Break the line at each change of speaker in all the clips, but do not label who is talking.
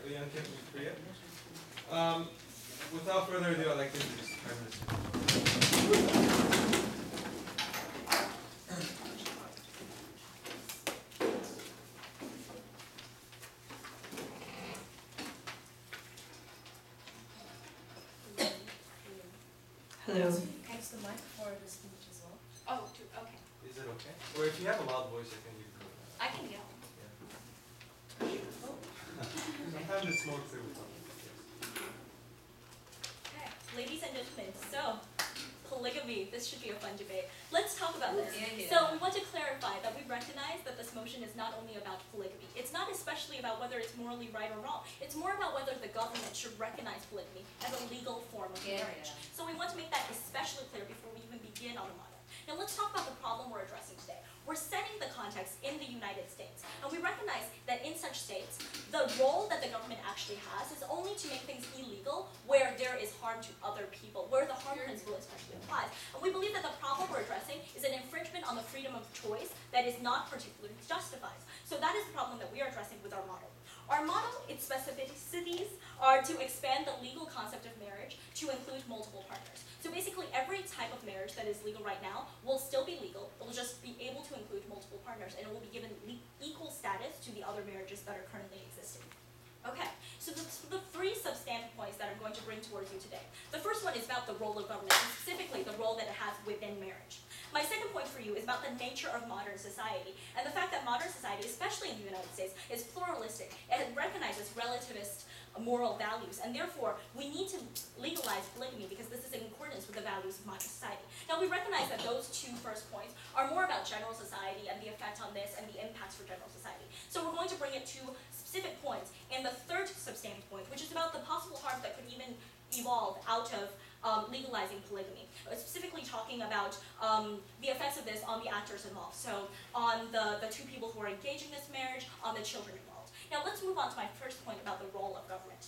Leon Kim from Korea. Without further ado, I'd like to introduce the Prime Minister.
Hello.
Use the mic for the speech as well.
Oh, okay.
Is it okay? Or if you have a loud voice, I think you can go with that.
I can yell.
Sometimes it's more clear with others.
Okay, ladies and gentlemen, so polygamy, this should be a fun debate. Let's talk about this. So we want to clarify that we recognize that this motion is not only about polygamy. It's not especially about whether it's morally right or wrong. It's more about whether the government should recognize polygamy as a legal form of marriage. So we want to make that especially clear before we even begin on the model. Now let's talk about the problem we're addressing today. We're setting the context in the United States, and we recognize that in such states, the role that the government actually has is only to make things illegal where there is harm to other people, where the harm principle especially applies. And we believe that the problem we're addressing is an infringement on the freedom of choice that is not particularly justified. So that is the problem that we are addressing with our model. Our model, its specificities are to expand the legal concept of marriage to include multiple partners. So basically every type of marriage that is legal right now will still be legal. It will just be able to include multiple partners, and it will be given equal status to the other marriages that are currently existing. Okay, so the three substantive points that I'm going to bring towards you today. The first one is about the role of government, and specifically the role that it has within marriage. My second point for you is about the nature of modern society, and the fact that modern society, especially in the United States, is pluralistic and recognizes relativist moral values, and therefore we need to legalize polygamy because this is in accordance with the values of modern society. Now we recognize that those two first points are more about general society and the effect on this and the impacts for general society. So we're going to bring it to specific points in the third substantive point, which is about the possible harm that could even evolve out of legalizing polygamy, specifically talking about the effects of this on the actors involved. So on the two people who are engaging in this marriage, on the children involved. Now let's move on to my first point about the role of government.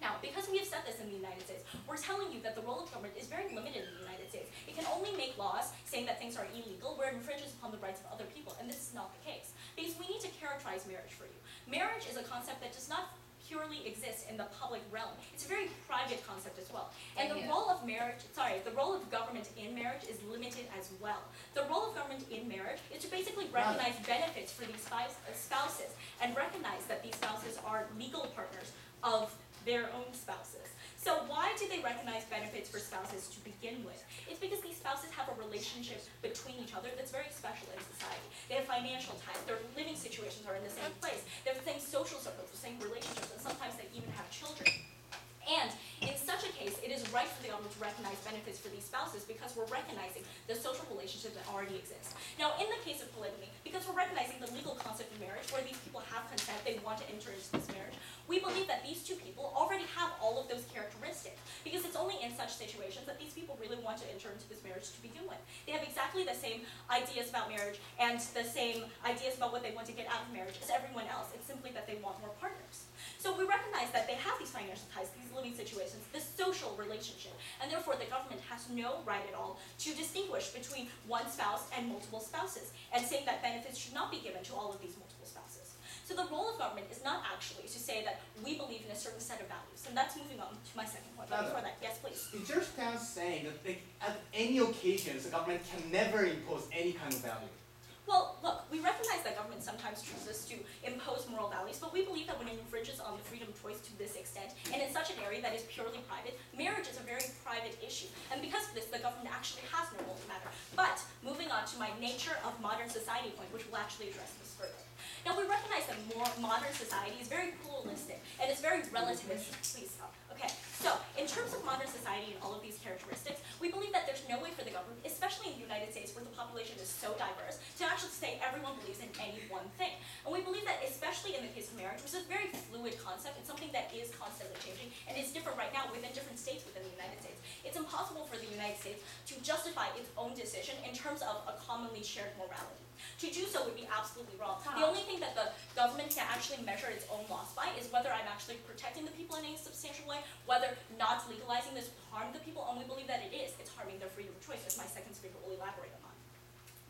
Now, because we have said this in the United States, we're telling you that the role of government is very limited in the United States. It can only make laws saying that things are illegal where it infringes upon the rights of other people, and this is not the case. Because we need to characterize marriage for you. Marriage is a concept that does not purely exist in the public realm. It's a very private concept as well. And the role of the role of government in marriage is limited as well. The role of government in marriage is to basically recognize benefits for these spouses and recognize that these spouses are legal partners of their own spouses. So why do they recognize benefits for spouses to begin with? It's because these spouses have a relationship between each other that's very special in society. They have financial ties, their living situations are in the same place, they have the same social circles, the same relationships, and sometimes they even have children. And in such a case, it is right for the government to recognize benefits for these spouses because we're recognizing the social relationship that already exists. Now, in the case of polygamy, because we're recognizing the legal concept of marriage, where these people have consent, they want to enter into this marriage, we believe that these two people already have all of those characteristics, because it's only in such situations that these people really want to enter into this marriage to begin with. They have exactly the same ideas about marriage and the same ideas about what they want to get out of marriage as everyone else. It's simply that they want more partners. So we recognize that they have these financial ties, these living situations, this social relationship, and therefore the government has no right at all to distinguish between one spouse and multiple spouses, and saying that benefits should not be given to all of these multiple spouses. So the role of government is not actually to say that we believe in a certain set of values, and that's moving on to my second point. But before that, yes, please.
Is your stance saying that at any occasions the government can never impose any kind of value?
Well, look, we recognize that government sometimes chooses to impose moral values, but we believe that when it infringes on the freedom of choice to this extent, and in such an area that is purely private, marriage is a very private issue. And because of this, the government actually has no role to matter. But, moving on to my nature of modern society point, which will actually address this further. Now, we recognize that modern society is very pluralistic, and it's very relativist. Please stop. Okay, so in terms of modern society and all of these characteristics, we believe that there's no way for the government, especially in the United States where the population is so diverse, to actually say everyone believes in any one thing. And we believe that especially in the case of marriage, which is a very fluid concept, it's something that is constantly changing and is different right now within different states within the United States. It's impossible for the United States to justify its own decision in terms of a commonly shared morality. To do so would be absolutely wrong. The only thing that the government can actually measure its own loss by is whether I'm actually protecting the people in any substantial way, whether not legalizing this harm the people, and we believe that it is. It's harming their freedom of choice, as my second speaker will elaborate upon.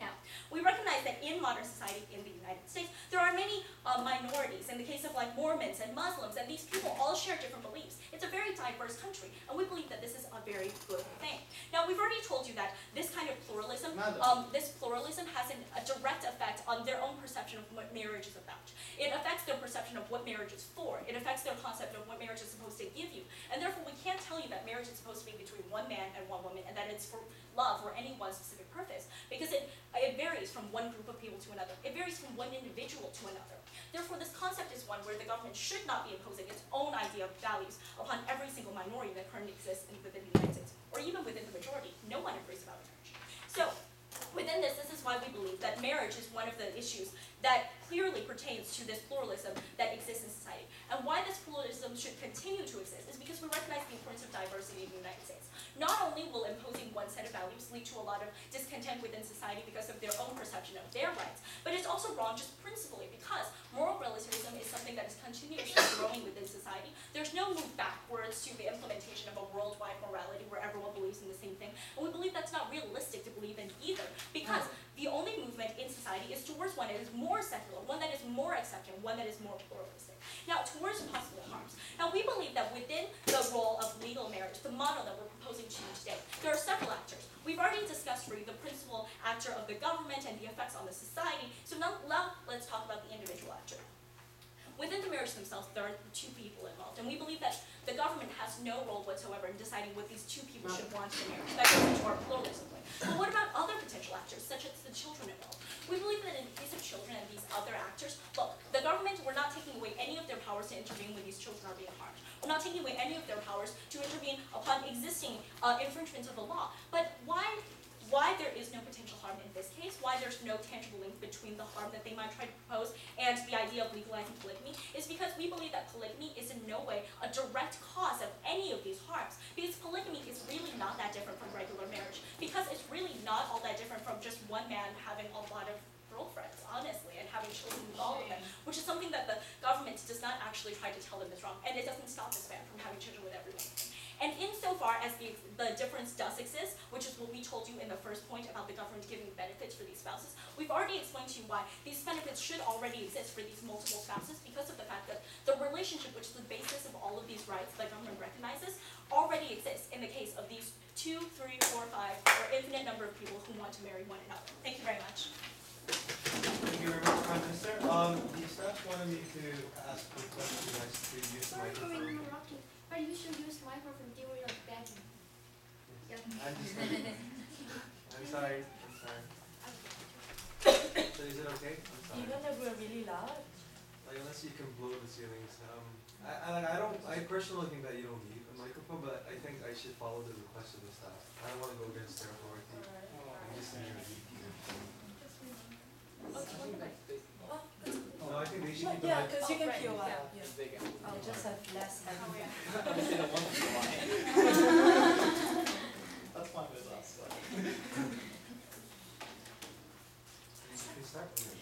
Now, we recognize that in modern society in the United States, there are many minorities. In the case of like Mormons and Muslims, and these people all share different beliefs. It's a very diverse country, and we believe that this is a very good thing. Now, we've already told you that this kind of pluralism, has a direct effect on their own perception of what marriage is about. It affects their perception of what marriage is for. It affects their concept of what marriage is supposed to give you. And therefore, we can't tell you that marriage is supposed to be between one man and one woman, and that it's for love or any one specific purpose, because it varies from one group of people to another. It varies from one individual to another. Therefore, this concept is one where the government should not be imposing its own idea of values upon every single minority that currently exists within the United States, or even within the majority. No one agrees about marriage. So, within this is why we believe that marriage is one of the issues that clearly pertains to this pluralism that exists in society. And why this pluralism should continue to exist is because we recognize the importance of diversity in the United States. Not only will imposing one set of values lead to a lot of discontent within society because of their own perception of their rights, but it's also wrong just principally because moral relativism is something that is continuously growing within society. There's no move backwards to the implementation of a worldwide morality where everyone believes in the same thing, and we believe that's not realistic to believe in either, because the only movement in society is towards one that is more secular, one that is more accepting, one that is more pluralistic. Now, towards possible harms. Now, we believe that within the role of legal marriage, the model that we're proposing to you today, there are several actors. We've already discussed for you the principal actor of the government and the effects on the society, so now let's talk about the individual actor. Within the marriage themselves, there are two people involved, and we believe that the government has no role whatsoever in deciding what these two people should want in marriage. That goes into our pluralism way. But what about other potential actors, such as the children involved? We believe that in the case of children and these other actors, look, the government, we're not taking away any of their powers to intervene when these children are being harmed. We're not taking away any of their powers to intervene upon existing infringements of the law. But why there is no potential harm in this case, why there's no tangible link between the harm that they might try to propose and the idea of legalizing polygamy, is because we believe that polygamy is in no way a direct cause of any of these harms. Because polygamy is really not that different from regular marriage, because it's really not all that different from just one man having a lot of girlfriends, honestly, and having children with all of them, which is something that the government does not actually try to tell them is wrong, and it doesn't stop this man from having children with everyone. And insofar as the difference does exist, which is what we told you in the first point about the government giving benefits for these spouses, we've already explained to you why these benefits should already exist for these multiple spouses because of the fact that the relationship, which is the basis of all of these rights that government recognizes, already exists in the case of these 2, 3, 4, 5, or infinite number of people who want to marry one another. Thank you very much.
Thank you very much, Prime Minister. The staff wanted me to ask a question to use the
Sorry for
microphone.
interrupting, but you should use microphone during your begging.
I'm sorry. So is it okay? I'm sorry.
Even if we're really loud?
Like unless you can blow the ceilings. I personally think that you don't need a microphone, but I think I should follow the request of the staff. I don't want to go against their authority. I just need to No, I think they should keep the
Yeah,
mic.
because you can hear
Yeah.
I'll just have less heavy.
That's fine with us.
You can start with it.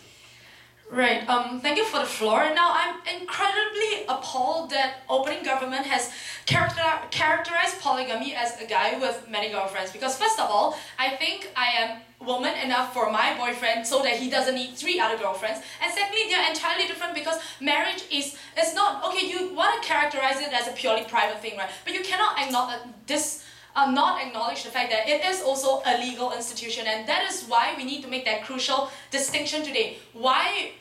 Right, thank you for the floor. Now, I'm incredibly appalled that opening government has characterized polygamy as a guy with many girlfriends. Because first of all, I think I am woman enough for my boyfriend so that he doesn't need 3 other girlfriends. And secondly, they're entirely different because marriage is not, okay, you want to characterize it as a purely private thing, right? But you cannot not acknowledge the fact that it is also a legal institution, and that is why we need to make that crucial distinction today. Why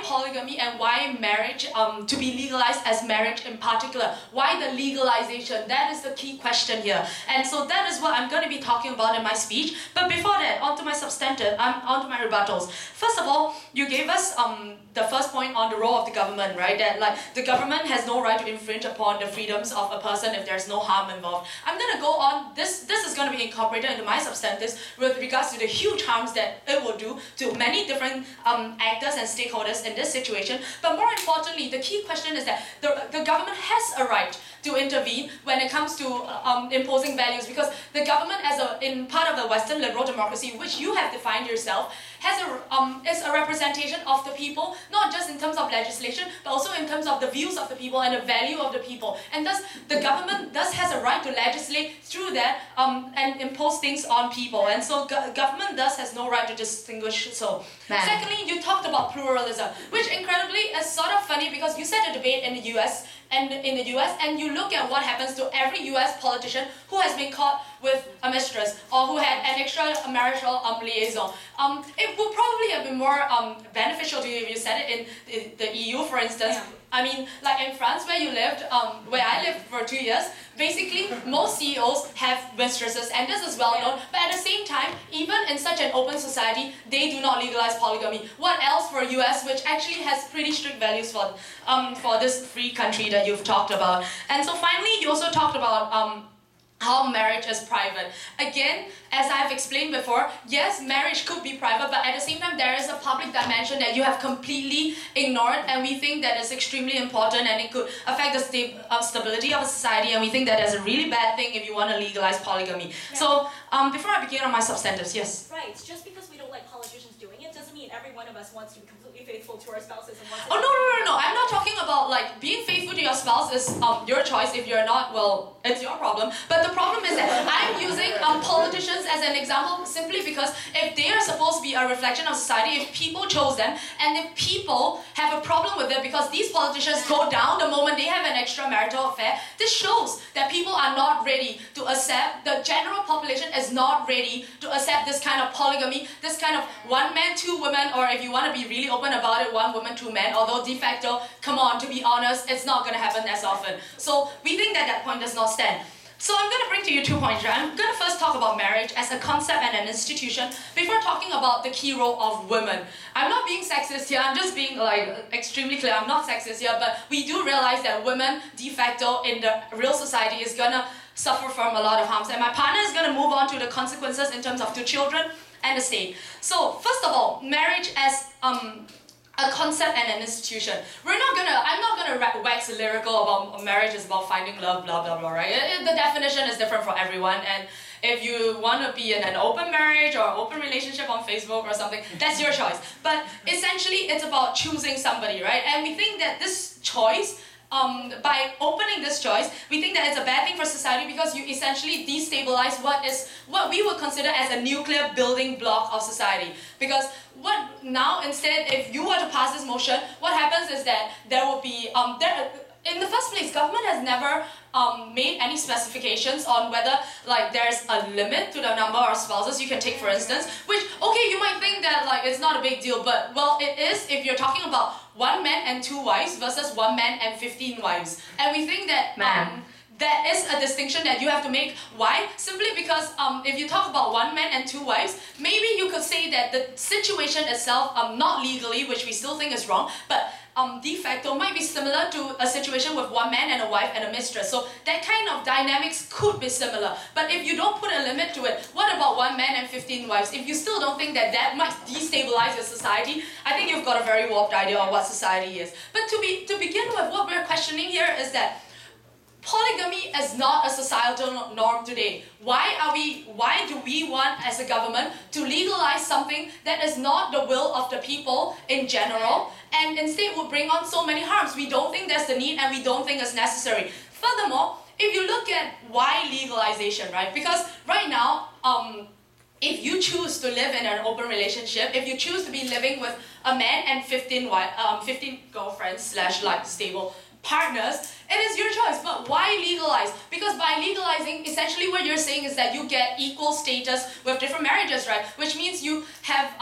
polygamy and why marriage to be legalized as marriage in particular? Why the legalization? That is the key question here. And so that is what I'm going to be talking about in my speech. But before that, onto my substantive, onto my rebuttals. First of all, you gave us the first point on the role of the government, right? That like the government has no right to infringe upon the freedoms of a person if there's no harm involved. I'm going to go on, this is going to be incorporated into my substantives with regards to the huge harms that it will do to many different actors and stakeholders in this situation. But more importantly, the key question is that the government has a right to intervene when it comes to imposing values, because the government in part of the Western liberal democracy, which you have defined yourself, is a representation of the people, not just in terms of legislation, but also in terms of the views of the people and the value of the people. And thus, the government thus has a right to legislate through that and impose things on people. And so, government thus has no right to distinguish. So, secondly, you talked about pluralism, which incredibly is sort of funny because you said a debate in the US. And you look at what happens to every US politician who has been caught with a mistress or who had an extramarital liaison. It would probably have been more beneficial to you if you said it in the EU, for instance.
Yeah.
I mean, like in France where you lived, where I lived for 2 years, basically most CEOs have mistresses, and this is well known, but at the same time, even in such an open society, they do not legalize polygamy. What else for US, which actually has pretty strict values for this free country that you've talked about. And so finally, you also talked about how marriage is private. Again, as I've explained before, yes, marriage could be private, but at the same time, there is a public dimension that you have completely ignored, and we think that is extremely important, and it could affect the stability of a society, and we think that is a really bad thing if you want to legalize polygamy.
Yeah.
So, before I begin on my substantives, yes?
Right, just because we don't like politicians doing it doesn't mean every one of us wants to be completely faithful to our spouses and wants to...
Oh, no. I'm not talking about like being faithful to your spouse is your choice. If you're not, well, it's your problem. But the problem is that I'm using politicians as an example simply because if they are supposed to be a reflection of society, if people chose them, and if people have a problem with it because these politicians go down the moment they have an extramarital affair, this shows that people are not ready to accept, the general population is not ready to accept this kind of polygamy, this kind of one man, two women, or if you want to be really open about it, one woman, two men, although de facto, come on, to be honest, it's not going to happen as often. So we think that that point does not stand. So I'm going to bring to you 2 points. Right? I'm going to first talk about marriage as a concept and an institution before talking about the key role of women. I'm not being sexist here, I'm just being like extremely clear. I'm not sexist here, but we do realize that women de facto in the real society is going to suffer from a lot of harms. And my partner is going to move on to the consequences in terms of the children and the state. So first of all, marriage as a concept and an institution. I'm not gonna wax lyrical about marriage is about finding love, blah blah blah, right? The definition is different for everyone, and if you want to be in an open marriage or open relationship on Facebook or something, that's your choice. But essentially, it's about choosing somebody, right? And we think that this choice, by opening this choice, we think that it's a bad thing for society because you essentially destabilize what we would consider as a nuclear building block of society. Because instead, if you were to pass this motion, what happens is that there will be, in the first place, government has never made any specifications on whether there's a limit to the number of spouses you can take, for instance, which, okay, you might think that it's not a big deal, but well, it is if you're talking about 1 man and 2 wives versus 1 man and 15 wives. And we think that that is a distinction that you have to make. Why? Simply because if you talk about 1 man and 2 wives, maybe you could say that the situation itself, not legally, which we still think is wrong, but de facto might be similar to a situation with 1 man and a wife and a mistress. So that kind of dynamics could be similar. But if you don't put a limit to it, what about 1 man and 15 wives? If you still don't think that that might destabilize your society, I think you've got a very warped idea of what society is. But to begin with, what we're questioning here is that polygamy is not a societal norm today. Why do we want as a government to legalize something that is not the will of the people in general and instead will bring on so many harms? We don't think there's the need and we don't think it's necessary. Furthermore, if you look at why legalization, right? Because right now, if you choose to live in an open relationship, if you choose to be living with a man and 15 girlfriends / stable partners, it is your choice. But why legalize? Because by legalizing, essentially what you're saying is that you get equal status with different marriages, right? Which means you have,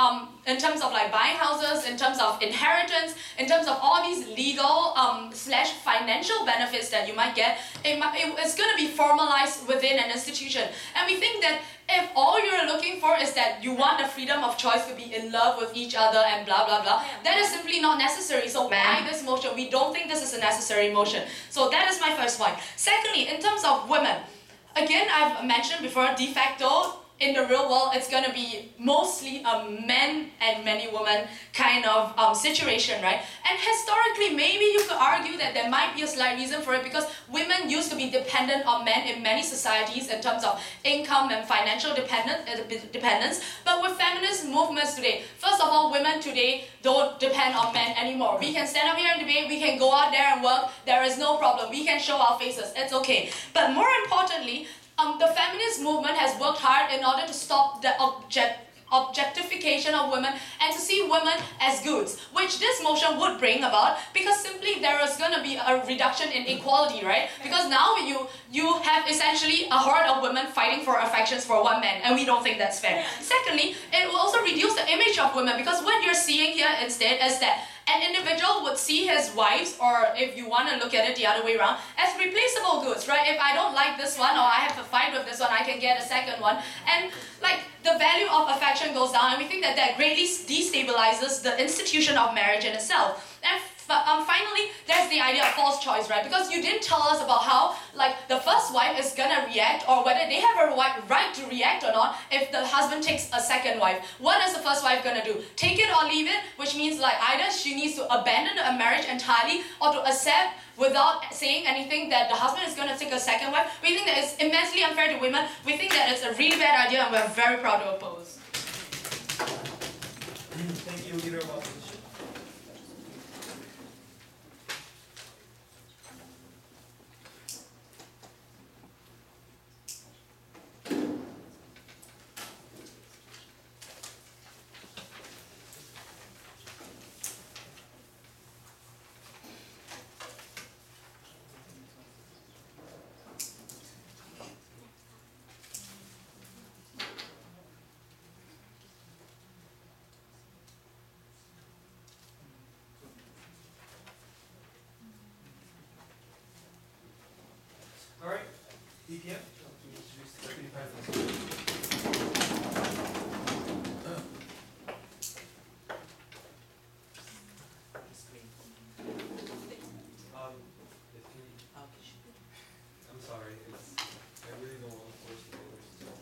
in terms of buying houses, in terms of inheritance, in terms of all these legal / financial benefits that you might get, it's going to be formalized within an institution. And we think that if all you're looking for is that you want the freedom of choice to be in love with each other and blah blah blah, that is simply not necessary. So why this motion? We don't think this is a necessary motion. So that is my first point. Secondly, in terms of women, again, I've mentioned before, de facto, in the real world, it's going to be mostly a men and many women kind of situation, right? And historically, maybe you could argue that there might be a slight reason for it because women used to be dependent on men in many societies in terms of income and financial dependence. But with feminist movements today, first of all, women today don't depend on men anymore. We can stand up here and debate, we can go out there and work, there is no problem. We can show our faces, it's okay. But more importantly, the feminist movement has worked hard in order to stop the objectification of women and to see women as goods, which this motion would bring about because simply there is going to be a reduction in equality, right? Because now you have essentially a horde of women fighting for affections for one man, and we don't think that's fair. Secondly, it will also reduce the image of women because what you're seeing here instead is that an individual would see his wives, or if you want to look at it the other way around, as replaceable goods, right? If I don't like this one or I have a fight with this one, I can get a second one. And like the value of affection goes down, and we think that that greatly destabilizes the institution of marriage in itself. And finally, there's the idea of false choice, right? Because you didn't tell us about how like the first wife is gonna react or whether they have a right to react or not if the husband takes a second wife. What is the first wife gonna do? Take it or leave it, which means like either she needs to abandon a marriage entirely or to accept without saying anything that the husband is gonna take a second wife. We think that it's immensely unfair to women. We think that it's a really bad idea and we're very proud to oppose.
Thank you, Leader of Opposition. All right, EPM, introduce the Deputy Prime Minister. I'm sorry, I really don't want to force the others to tell me.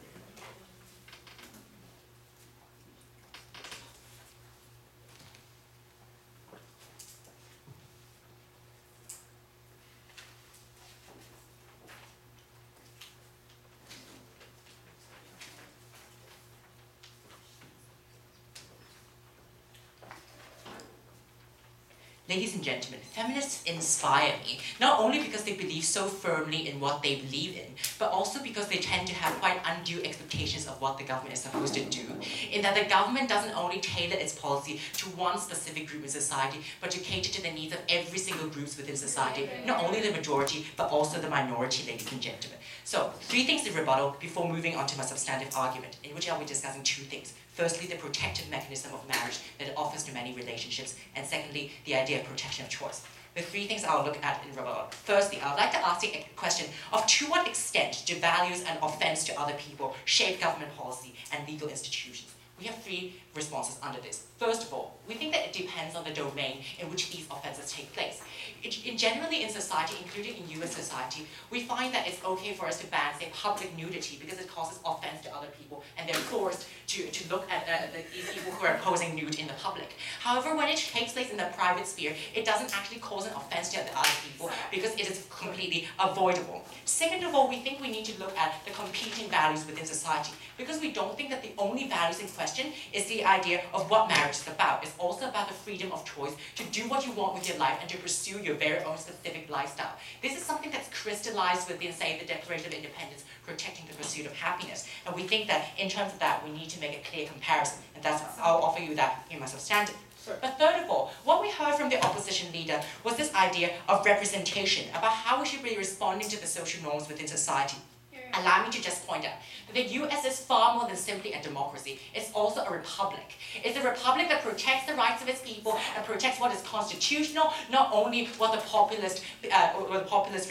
Ladies and gentlemen, feminists inspire me, not only because they believe so firmly in what they believe in, but also because they tend to have quite undue expectations of what the government is supposed to do, in that the government doesn't only tailor its policy to one specific group in society, but to cater to the needs of every single group within society, not only the majority, but also the minority, ladies and gentlemen. So, 3 things to rebuttal before moving on to my substantive argument, in which I'll be discussing 2 things. Firstly, the protective mechanism of marriage that it offers to many relationships, and secondly, the idea of protection of choice. The 3 things I'll look at in rebuttal. Firstly, I would like to ask the question of to what extent do values and offense to other people shape government policy and legal institutions? We have 3 responses under this. First of all, we think that it depends on the domain in which these offenses take place. Generally in society, including in US society, we find that it's okay for us to ban, say, public nudity because it causes offense to other people and they're forced to look at these people who are posing nude in the public. However, when it takes place in the private sphere, it doesn't actually cause an offense to the other people because it is completely avoidable. Second of all, we think we need to look at the competing values within society because we don't think that the only values in question is the idea of what marriage is about. It's also about the freedom of choice to do what you want with your life and to pursue your very own specific lifestyle. This is something that's crystallized within, say, the Declaration of Independence, protecting the pursuit of happiness. And we think that in terms of that, we need to make a clear comparison. And I'll offer you that in my substantive. But third of all, what we heard from the opposition leader was this idea of representation, about how we should be responding to the social norms within society. Allow me to just point out that the US is far more than simply a democracy. It's also a republic. It's a republic that protects the rights of its people and protects what is constitutional, not only what the populist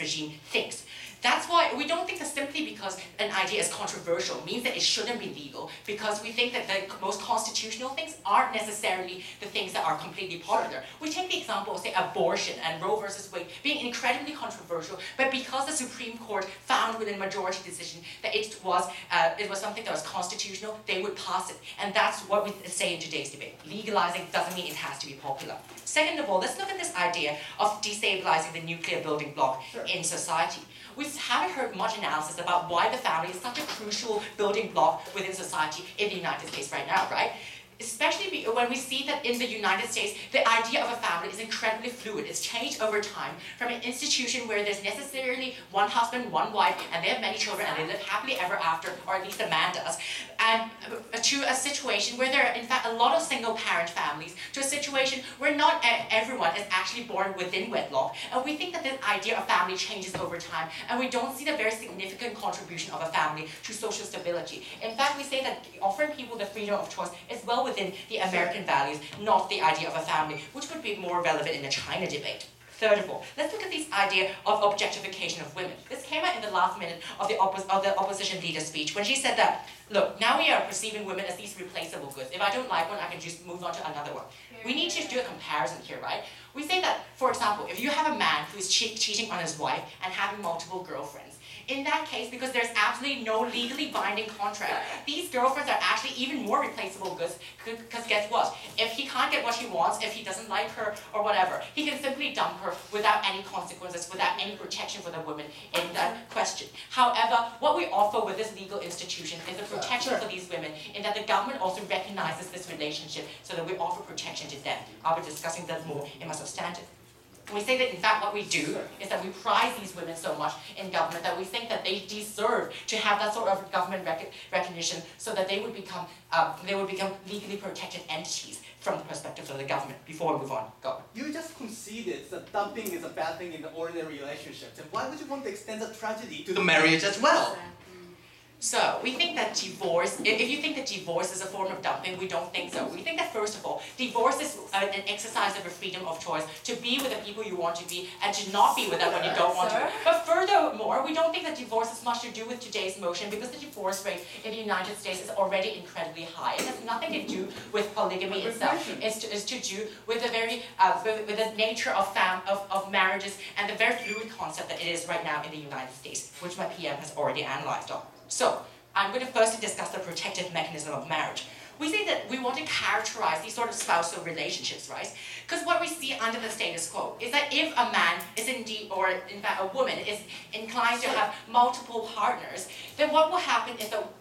regime thinks. That's why we don't think that simply because an idea is controversial means that it shouldn't be legal, because we think that the most constitutional things aren't necessarily the things that are completely popular. We take the example of, say, abortion and Roe versus Wade being incredibly controversial, but because the Supreme Court found within majority decision that it was something that was constitutional, they would pass it. And that's what we say in today's debate. Legalizing doesn't mean it has to be popular. Second of all, let's look at this idea of destabilizing the nuclear building block in society. We haven't heard much analysis about why the family is such a crucial building block within society in the United States right now, right? Especially when we see that in the United States, the idea of a family is incredibly fluid. It's changed over time from an institution where there's necessarily one husband, one wife, and they have many children, and they live happily ever after, or at least a man does, and to a situation where there are, in fact, a lot of single-parent families, to a situation where not everyone is actually born within wedlock. And we think that the idea of family changes over time, and we don't see the very significant contribution of a family to social stability. In fact, we say that offering people the freedom of choice is well within the American values, not the idea of a family, which would be more relevant in the China debate. Third of all, let's look at this idea of objectification of women. This came out in the last minute of the opposition leader's speech when she said that, look, now we are perceiving women as these replaceable goods. If I don't like one, I can just move on to another one. We need to do a comparison here, right? We say that, for example, if you have a man who is cheating on his wife and having multiple girlfriends, in that case, because there's absolutely no legally binding contract, these girlfriends are actually even more replaceable goods, because guess what? If he can't get what he wants, if he doesn't like her or whatever, he can simply dump her without any consequences, without any protection for the woman in that question. However, what we offer with this legal institution is a protection for these women, in that the government also recognizes this relationship, so that we offer protection to them. I'll be discussing that more in my substantive. We say that, in fact, what we do is that we prize these women so much in government that we think that they deserve to have that sort of government recognition, so that they would become legally protected entities from the perspective of the government. Before we move on, go.
You just conceded that dumping is a bad thing in the ordinary relationships, and why would you want to extend the tragedy to the marriage as well?
So, we think that divorce, if you think that divorce is a form of dumping, we don't think so. We think that, first of all, divorce is an exercise of a freedom of choice to be with the people you want to be and to not be with them when you don't want to. But furthermore, we don't think that divorce has much to do with today's motion, because the divorce rate in the United States is already incredibly high. It has nothing to do with polygamy itself. It's to do with the very with the nature of marriages and the very fluid concept that it is right now in the United States, which my PM has already analyzed on. So, I'm going to first discuss the protective mechanism of marriage. We say that we want to characterize these sort of spousal relationships, right? Because what we see under the status quo is that if a man is indeed, or in fact a woman is inclined to have multiple partners, then what will happen is that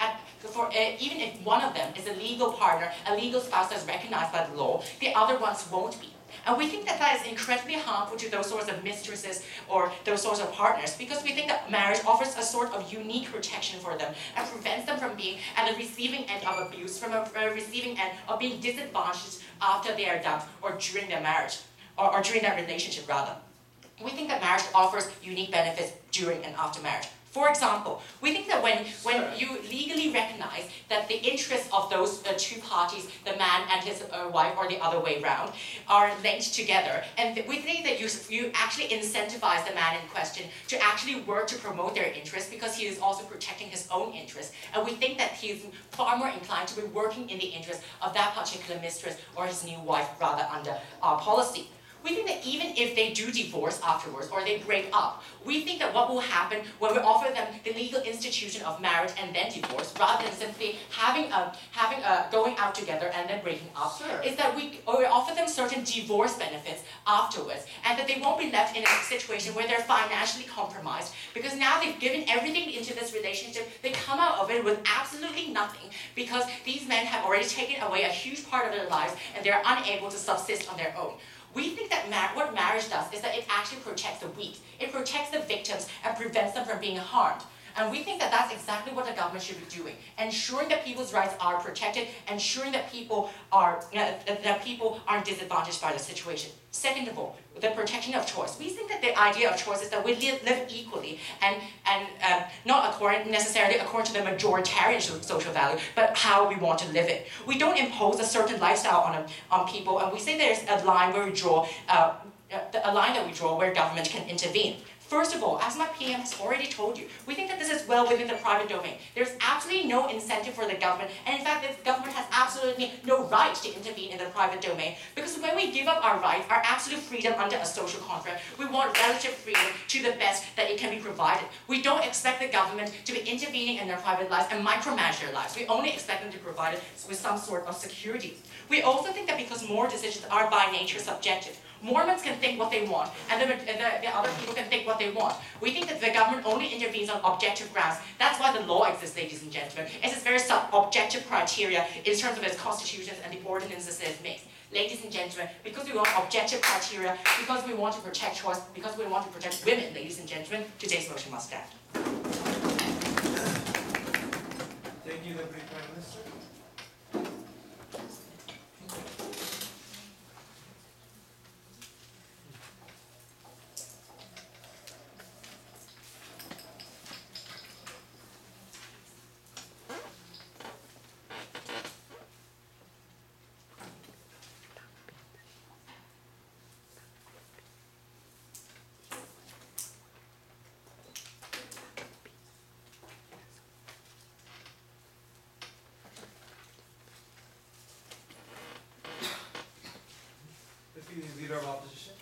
even if one of them is a legal partner, a legal spouse that's recognized by the law, the other ones won't be. And we think that that is incredibly harmful to those sorts of mistresses or those sorts of partners, because we think that marriage offers a sort of unique protection for them and prevents them from being at the receiving end of abuse, from a receiving end of being disadvantaged after they are dumped or during their marriage, or during that relationship rather. We think that marriage offers unique benefits during and after marriage. For example, we think that when you legally recognize that the interests of those two parties, the man and his wife, or the other way around, are linked together, and we think that you actually incentivize the man in question to actually work to promote their interests, because he is also protecting his own interests, and we think that he is far more inclined to be working in the interest of that particular mistress or his new wife rather under our policy. We think that even if they do divorce afterwards, or they break up, we think that what will happen when we offer them the legal institution of marriage and then divorce, rather than simply going out together and then breaking up, is that we offer them certain divorce benefits afterwards, and that they won't be left in a situation where they're financially compromised, because now they've given everything into this relationship, they come out of it with absolutely nothing, because these men have already taken away a huge part of their lives, and they're unable to subsist on their own. We think that what marriage does is that it actually protects the weak. It protects the victims and prevents them from being harmed. And we think that that's exactly what the government should be doing, ensuring that people's rights are protected, ensuring that people aren't disadvantaged by the situation. Second of all, the protection of choice. We think that the idea of choice is that we live equally and not necessarily according to the majoritarian social value, but how we want to live it. We don't impose a certain lifestyle on people, and we say there's a line where we draw, a line that we draw where government can intervene. First of all, as my PM has already told you, we think that this is well within the private domain. There's absolutely no incentive for the government, and in fact, the government has absolutely no right to intervene in the private domain, because when we give up our rights, our absolute freedom under a social contract, we want relative freedom to the best that it can be provided. We don't expect the government to be intervening in their private lives and micromanage their lives. We only expect them to provide it with some sort of security. We also think that because moral decisions are by nature subjective, Mormons can think what they want, and the other people can think what they want. We think that the government only intervenes on objective grounds. That's why the law exists, ladies and gentlemen. It's this very objective criteria in terms of its constitutions and the ordinances that it makes. Ladies and gentlemen, because we want objective criteria, because we want to protect choice, because we want to protect women, ladies and gentlemen, today's motion must stand.
Thank you, Deputy Prime Minister. Deputy Leader of Opposition.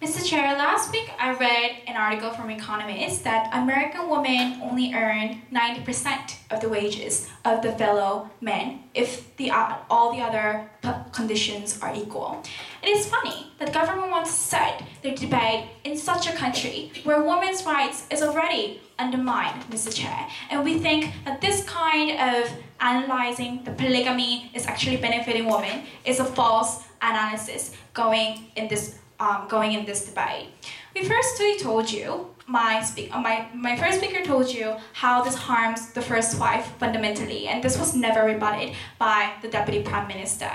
Mr. Chair, last week I read an article from Economist that American women only earn 90% of the wages of the fellow men if all the other conditions are equal. It is funny that government wants to set their debate in such a country where women's rights is already undermined, Mr. Chair, and we think that this kind of analyzing the polygamy is actually benefiting women is a false analysis going in this debate. We firstly told you, my first speaker told you how this harms the first wife fundamentally, and this was never rebutted by the Deputy Prime Minister.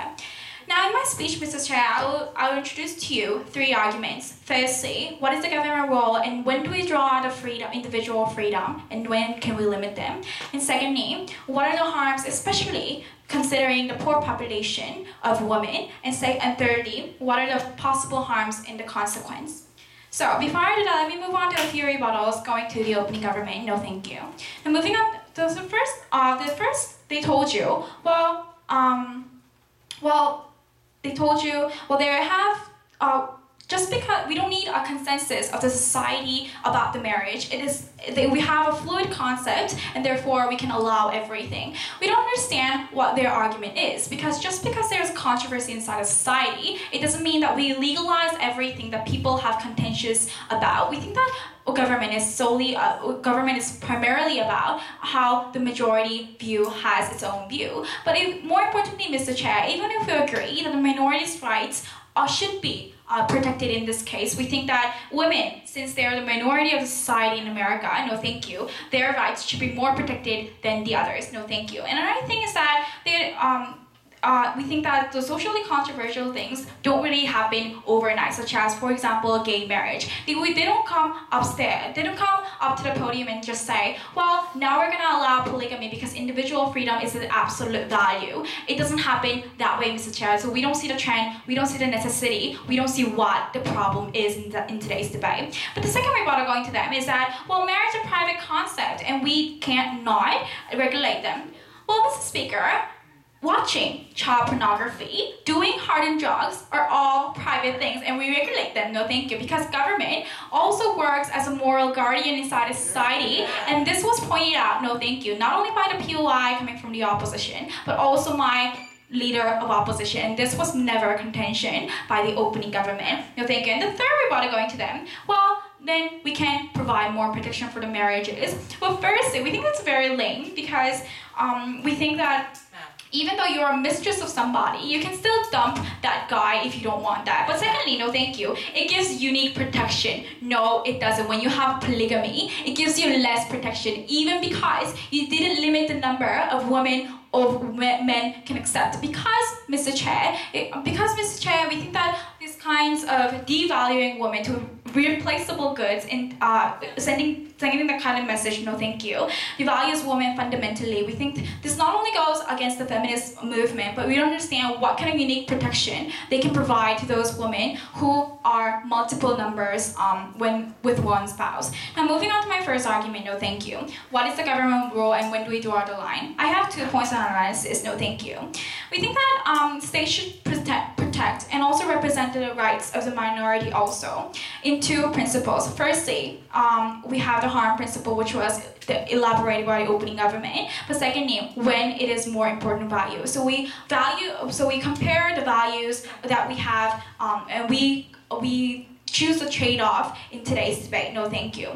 Now in my speech, Mr. Chair, I'll introduce to you three arguments. Firstly, what is the government role and when do we draw the freedom, individual freedom, and when can we limit them? And secondly, what are the harms, especially considering the poor population of women? And thirdly, what are the possible harms and the consequence? So before I do that, let me move on to a few rebuttals going to the opening government. No, thank you. And moving on, so the first they told you, they have, just because we don't need a consensus of the society about the marriage, we have a fluid concept and therefore we can allow everything. We don't understand what their argument is, because just because there's controversy inside a society, it doesn't mean that we legalize everything that people have contentious about. We think that government is primarily about how the majority view has its own view. But more importantly, Mr. Chair, even if we agree that the minorities' rights should be protected in this case, we think that women, since they are the minority of the society in America, no thank you, their rights should be more protected than the others, no thank you. And another thing is that we think that the socially controversial things don't really happen overnight, such as, for example, gay marriage. They don't come upstairs, they don't come up to the podium and just say, well, now we're gonna allow polygamy because individual freedom is an absolute value. It doesn't happen that way, Mr. Chair. So we don't see the trend, we don't see the necessity, we don't see what the problem is in today's debate. But the second rebuttal going to them is that, well, marriage is a private concept and we can't not regulate them. Well, Mr. Speaker, watching child pornography, doing hardened drugs are all private things and we regulate them, no thank you, because government also works as a moral guardian inside a society, and this was pointed out, no thank you, not only by the POI coming from the opposition, but also my leader of opposition, and this was never a contention by the opening government, no thank you. And the third rebuttal going to them, well, then we can provide more protection for the marriages. Well, firstly, we think that's very lame because we think that even though you're a mistress of somebody, you can still dump that guy if you don't want that. But secondly, no thank you. It gives unique protection. No, it doesn't. When you have polygamy, it gives you less protection, even because you didn't limit the number of women of men can accept. Because Mr. Chair, we think that these kinds of devaluing women to replaceable goods and sending the kind of message, no thank you, devalues women fundamentally. We think this not only goes against the feminist movement, but we don't understand what kind of unique protection they can provide to those women who are multiple numbers when with one spouse. Now moving on to my first argument, no thank you. What is the government role and when do we draw the line? I have 2 points on analysis, no thank you. We think that states should protect and also represent the rights of the minority also in 2 principles. Firstly, we have the harm principle, which was elaborated by the opening government. But secondly, when it is more important value. So we compare the values that we have, and we choose a trade-off in today's debate. No, thank you.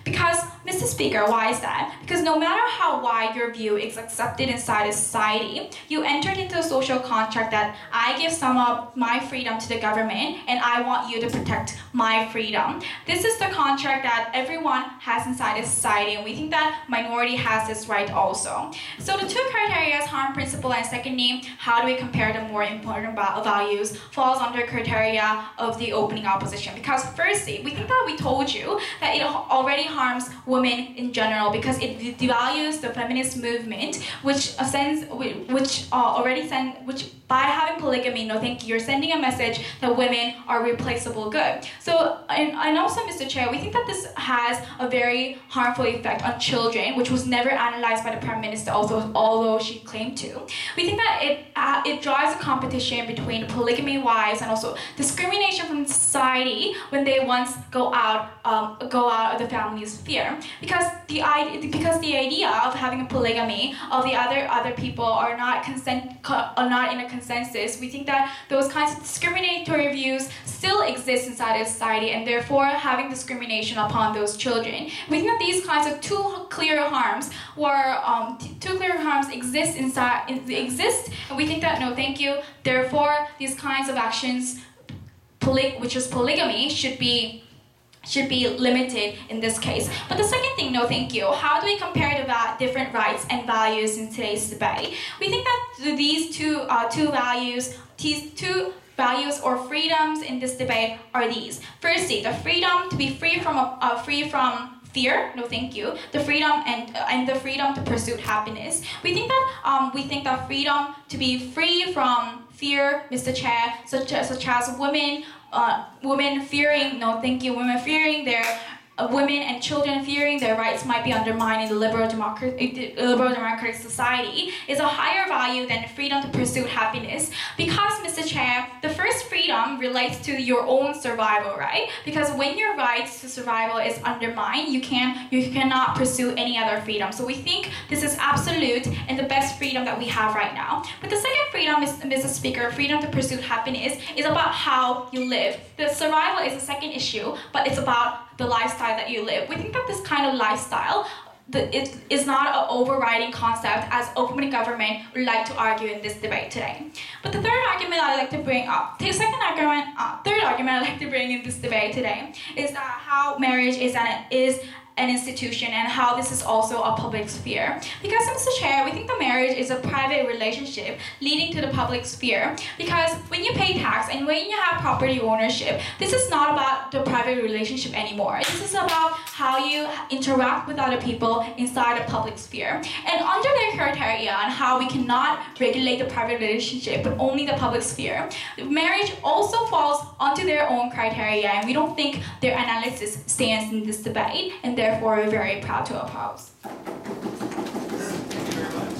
Because, Mr. Speaker, why is that? Because no matter how wide your view is accepted inside a society, you entered into a social contract that I give some of my freedom to the government and I want you to protect my freedom. This is the contract that everyone has inside a society, and we think that minority has this right also. So the 2 criteria, harm principle and secondly, how do we compare the more important values, falls under criteria of the opening opposition. Because firstly, we think that we told you that it already harms women in general because it devalues the feminist movement, which by having polygamy, no thank you, you're sending a message that women are replaceable good. So, and also, Mr. Chair, we think that this has a very harmful effect on children, which was never analyzed by the Prime Minister, although she claimed to. We think that it drives a competition between the polygamy wives and also discrimination from society when they once go out of the family's sphere. Because the idea of having a polygamy of the other people are not in a consensus. We think that those kinds of discriminatory views still exist inside of society, and therefore having discrimination upon those children. We think that these kinds of two clear harms exist, and we think that no, thank you. Therefore, these kinds of actions, which is polygamy, should be limited in this case. But the second thing, no thank you, how do we compare the different rights and values in today's debate? We think that these two values or freedoms in this debate are these. Firstly, the freedom to be free from fear, no thank you, the freedom and the freedom to pursue happiness. We think that freedom to be free from fear, Mr. Chair, such as women fearing, no thank you, women fearing their women and children fearing their rights might be undermined in the liberal democratic society is a higher value than the freedom to pursue happiness. Because, Mr. Chair, the first freedom relates to your own survival, right? Because when your rights to survival is undermined, you cannot pursue any other freedom. So we think this is absolute and the best freedom that we have right now. But the second freedom, Mr. Speaker, freedom to pursue happiness, is about how you live. The survival is the second issue, but it's about the lifestyle that you live. We think that this kind of lifestyle it is not an overriding concept as opening government would like to argue in this debate today. But the third argument I'd like to bring up, third argument I'd like to bring in this debate today is that how marriage is an institution and how this is also a public sphere. Because, Mr. Chair, we think the marriage is a private relationship leading to the public sphere. Because when you pay tax and when you have property ownership, this is not about the private relationship anymore. This is about how you interact with other people inside the public sphere. And under their criteria on how we cannot regulate the private relationship but only the public sphere, marriage also falls onto their own criteria, and we don't think their analysis stands in this debate, and therefore we're very proud to oppose.
Thank you very much.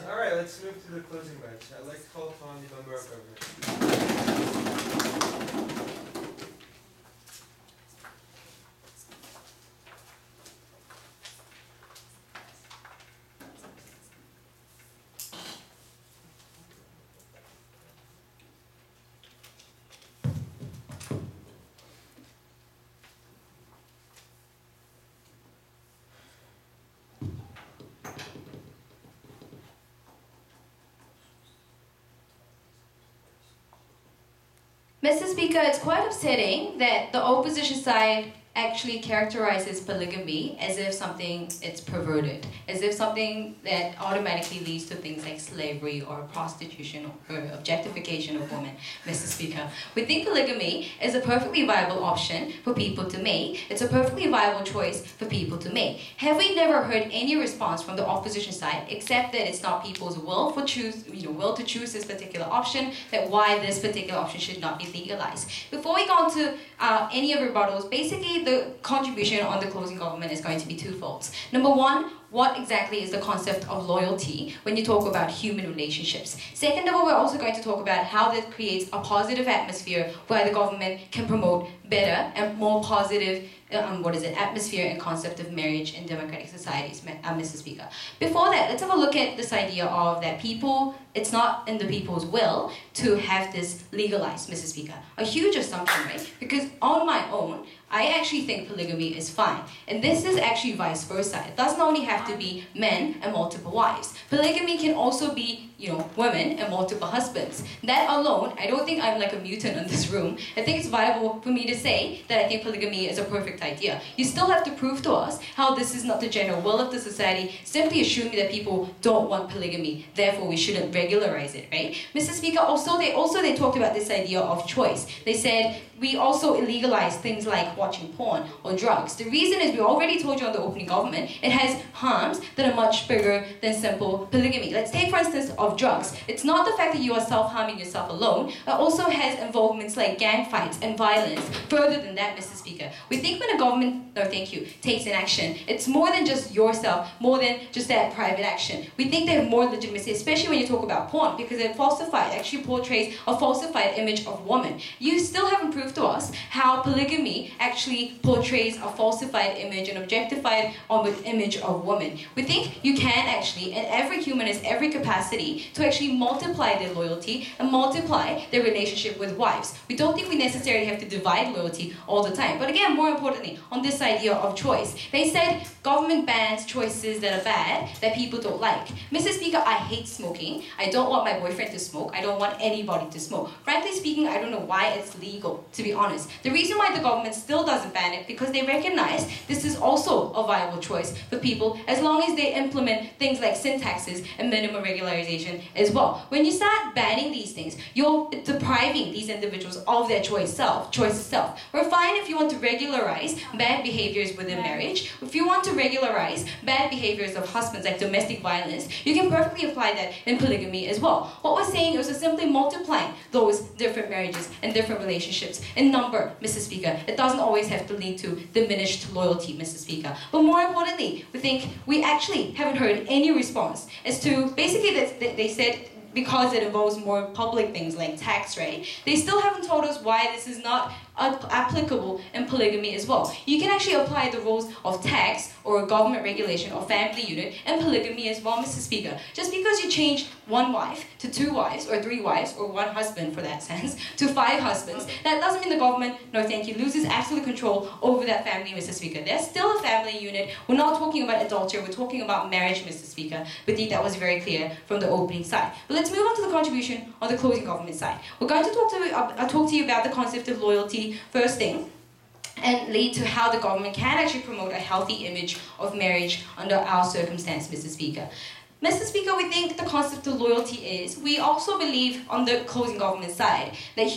Alright, let's move to the closing bench. I'd like to call upon the member of government.
Mr. Speaker, it's quite upsetting that the opposition side actually characterizes polygamy as if something it's perverted, as if something that automatically leads to things like slavery or prostitution or objectification of women, Mr. Speaker. We think polygamy is a perfectly viable option for people to make. It's a perfectly viable choice for people to make. Have we never heard any response from the opposition side except that it's not people's will to choose this particular option, that why this particular option should not be legalized? Before we go on to any of rebuttals, basically the contribution on the closing government is going to be twofold. Number one, what exactly is the concept of loyalty when you talk about human relationships? Second of all, we're also going to talk about how that creates a positive atmosphere where the government can promote better and more positive atmosphere and concept of marriage in democratic societies, Mr. Speaker. Before that, let's have a look at this idea of that it's not in the people's will to have this legalized, Mr. Speaker. A huge assumption, right? Because on my own, I actually think polygamy is fine. And this is actually vice versa. It doesn't only have to be men and multiple wives. Polygamy can also be, women and multiple husbands. That alone, I don't think I'm like a mutant in this room. I think it's viable for me to say that I think polygamy is a perfect idea. You still have to prove to us how this is not the general will of the society, simply assuming that people don't want polygamy, therefore we shouldn't regularize it, right? Mr. Speaker, they talked about this idea of choice. They said, we also illegalize things like watching porn or drugs. The reason is, we already told you on the opening government, it has harms that are much bigger than simple polygamy. Let's take for instance of drugs. It's not the fact that you are self-harming yourself alone, it also has involvements like gang fights and violence. Further than that, Mr. Speaker, we think when a government, takes an action, it's more than just yourself, more than just that private action. We think they have more legitimacy, especially when you talk about porn, because it actually portrays a falsified image of woman. You still haven't proved to us how polygamy actually portrays a falsified image, an objectified image of woman. We think you can actually, and every human has every capacity to actually multiply their loyalty and multiply their relationship with wives. We don't think we necessarily have to divide loyalty all the time. But again, more importantly, on this idea of choice, they said government bans choices that are bad, that people don't like. Mr. Speaker, I hate smoking. I don't want my boyfriend to smoke. I don't want anybody to smoke. Frankly speaking, I don't know why it's legal, to be honest. The reason why the government still doesn't ban it, because they recognize this is also a viable choice for people, as long as they implement things like sin taxes and minimum regularization as well. When you start banning these things, you're depriving these individuals of their choice itself. We're fine if you want to regularize bad behaviors within marriage. If you want to regularize bad behaviors of husbands, like domestic violence, you can perfectly apply that in polygamy as well. What we're saying is we're simply multiplying those different marriages and different relationships in number, Mr. Speaker. It doesn't always have to lead to diminished loyalty, Mr. Speaker. But more importantly, we think we actually haven't heard any response as to, basically they said, because it involves more public things like tax, right? They still haven't told us why this is not applicable in polygamy as well. You can actually apply the rules of tax or government regulation or family unit in polygamy as well, Mr. Speaker. Just because you change one wife to 2 wives or 3 wives or 1 husband for that sense to 5 husbands, that doesn't mean the government, loses absolute control over that family, Mr. Speaker. There's still a family unit. We're not talking about adultery, we're talking about marriage, Mr. Speaker. I think that was very clear from the opening side. But let's move on to the contribution on the closing government side. We're going to talk to you about the concept of loyalty first thing, and lead to how the government can actually promote a healthy image of marriage under our circumstance, Mr. Speaker. Mr. Speaker, we think the concept of loyalty is, we also believe on the closing government side that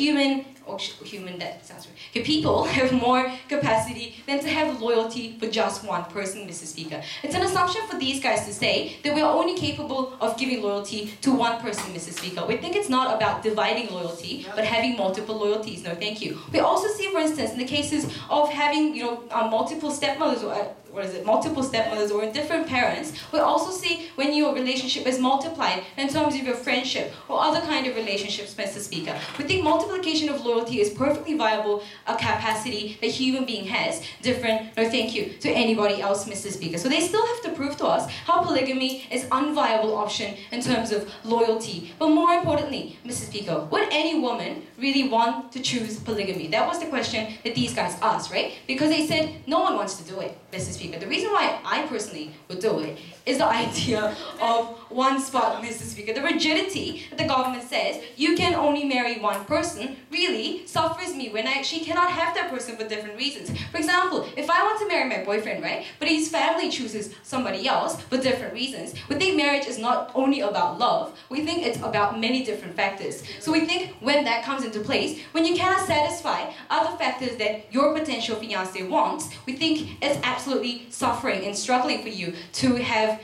people have more capacity than to have loyalty for just one person, Mr. Speaker. It's an assumption for these guys to say that we are only capable of giving loyalty to one person, Mr. Speaker. We think it's not about dividing loyalty, but having multiple loyalties. No, thank you. We also see, for instance, in the cases of having, multiple stepmothers or
multiple stepmothers or different parents. We also see when your relationship is multiplied in terms of your friendship or other kind of relationships, Mr. Speaker. We think multiplication of loyalty is perfectly viable, a capacity that a human being has, different, no thank you, to anybody else, Mr. Speaker. So they still have to prove to us how polygamy is unviable option in terms of loyalty. But more importantly, Mr. Speaker, would any woman really want to choose polygamy? That was the question that these guys asked, right? Because they said no one wants to do it, Mr. Speaker. The reason why I personally would do it is the idea of one spot, Mr. Speaker. The rigidity that the government says you can only marry one person really suffers me when I actually cannot have that person for different reasons. For example, if I want to marry my boyfriend, right, but his family chooses somebody else for different reasons, we think marriage is not only about love, we think it's about many different factors. So we think when that comes into place, when you cannot satisfy other factors that your potential fiancé wants, we think it's absolutely suffering and struggling for you to have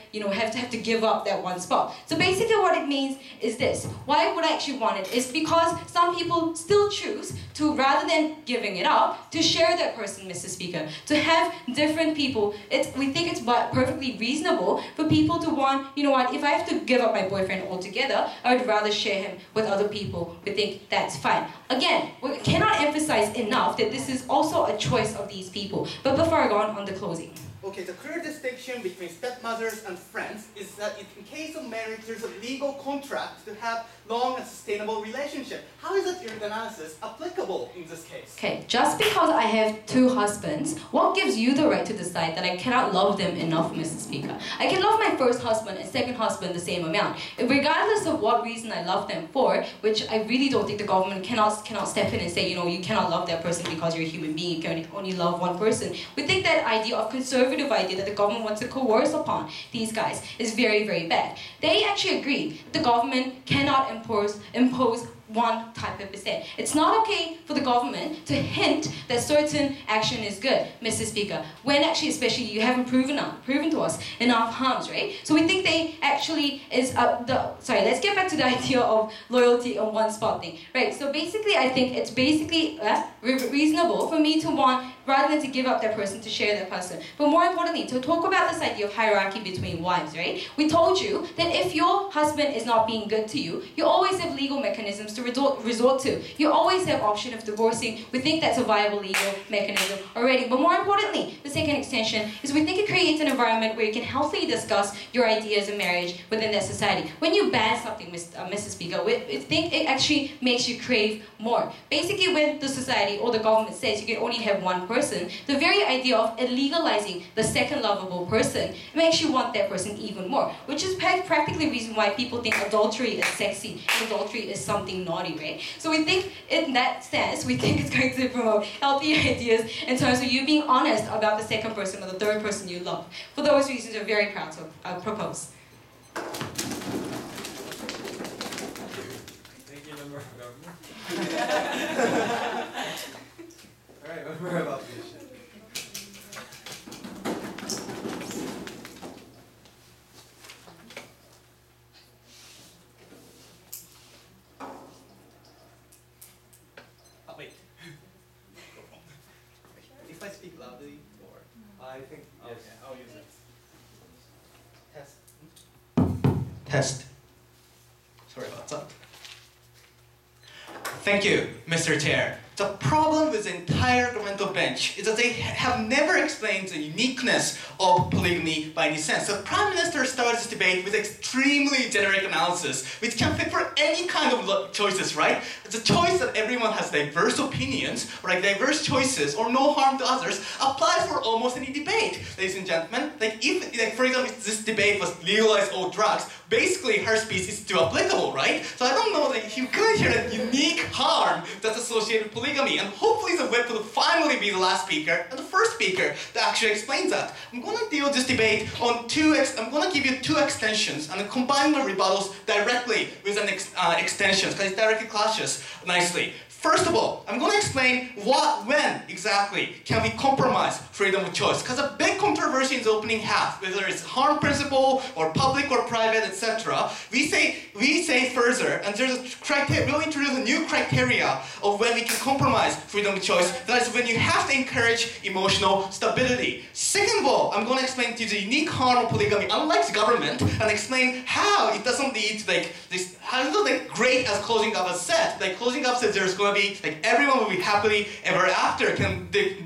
to give up that one spot. So basically what it means is this. Why would I actually want it? Is because some people still choose to, rather than giving it up, to share that person, Mr. Speaker. To have different people. We think it's perfectly reasonable for people to want, you know what, if I have to give up my boyfriend altogether, I would rather share him with other people. We think that's fine. Again, we cannot emphasize enough that this is also a choice of these people. But before I go on the closing.
Okay, the clear distinction between stepmothers and friends is that in case of marriage, there's a legal contract to have long and sustainable relationship. How is that your analysis applicable in this case?
Okay, just because I have two husbands, what gives you the right to decide that I cannot love them enough, Mr. Speaker? I can love my first husband and second husband the same amount. Regardless of what reason I love them for, which I really don't think the government cannot step in and say, you know, you cannot love that person because you're a human being, you can only love one person. We think that idea of conservative idea that the government wants to coerce upon these guys is very, very bad. They actually agree that the government cannot impose one type of percent. It's not okay for the government to hint that certain action is good, Mr. Speaker, when actually, especially, you haven't proven to us enough harms, right? So we think they actually is let's get back to the idea of loyalty on one spot thing, right? So basically, I think it's basically reasonable for me to want, rather than to give up that person, to share that person. But more importantly, to talk about this idea of hierarchy between wives, right? We told you that if your husband is not being good to you, you always have legal mechanisms to resort to. You always have option of divorcing. We think that's a viable legal mechanism already. But more importantly, the second extension is we think it creates an environment where you can healthily discuss your ideas of marriage within that society. When you ban something, Mr. Speaker, we think it actually makes you crave more. Basically, when the society or the government says you can only have one person, the very idea of legalizing the second lovable person makes you want that person even more, which is practically the reason why people think adultery is sexy, adultery is something naughty, right? So we think, in that sense, we think it's going to promote healthy ideas in terms of you being honest about the second person or the third person you love. For those reasons, we're very proud to propose.
Thank you, Member of Government. Alright, Member of Opposition.
Wait. If I speak loudly, or
I think, yes.
okay, I'll use it. Test. Sorry about that. Thank you, Mr. Chair. The problem with the entire governmental bench is that they have never explained the uniqueness of polygamy by any sense. The Prime Minister started this debate with extremely generic analysis, which can fit for any kind of choices, right? The choice that everyone has diverse opinions, or like diverse choices, or no harm to others, applies for almost any debate, ladies and gentlemen. Like if, for example, if this debate was legalize all drugs, basically her speech is still applicable, right? So I don't know that you could hear a unique harm that's associated with polygamy, and hopefully the whip will finally be the last speaker and the first speaker that actually explains that. I'm going to deal this debate on I'm going to give you two extensions and combine my rebuttals directly with an extensions because it directly clashes nicely. First of all, I'm going to explain when exactly can we compromise freedom of choice. Because a big controversy in the opening half, whether it's harm principle or public or private, etc. We say further, and there's a criteria. We'll introduce a new criteria of when we can compromise freedom of choice. That is when you have to encourage emotional stability. Second of all, I'm going to explain to you the unique harm of polygamy, unlike the government, and explain how it doesn't lead to this. How is it great as closing up has said? Closing up says there's going to be everyone will be happily ever after.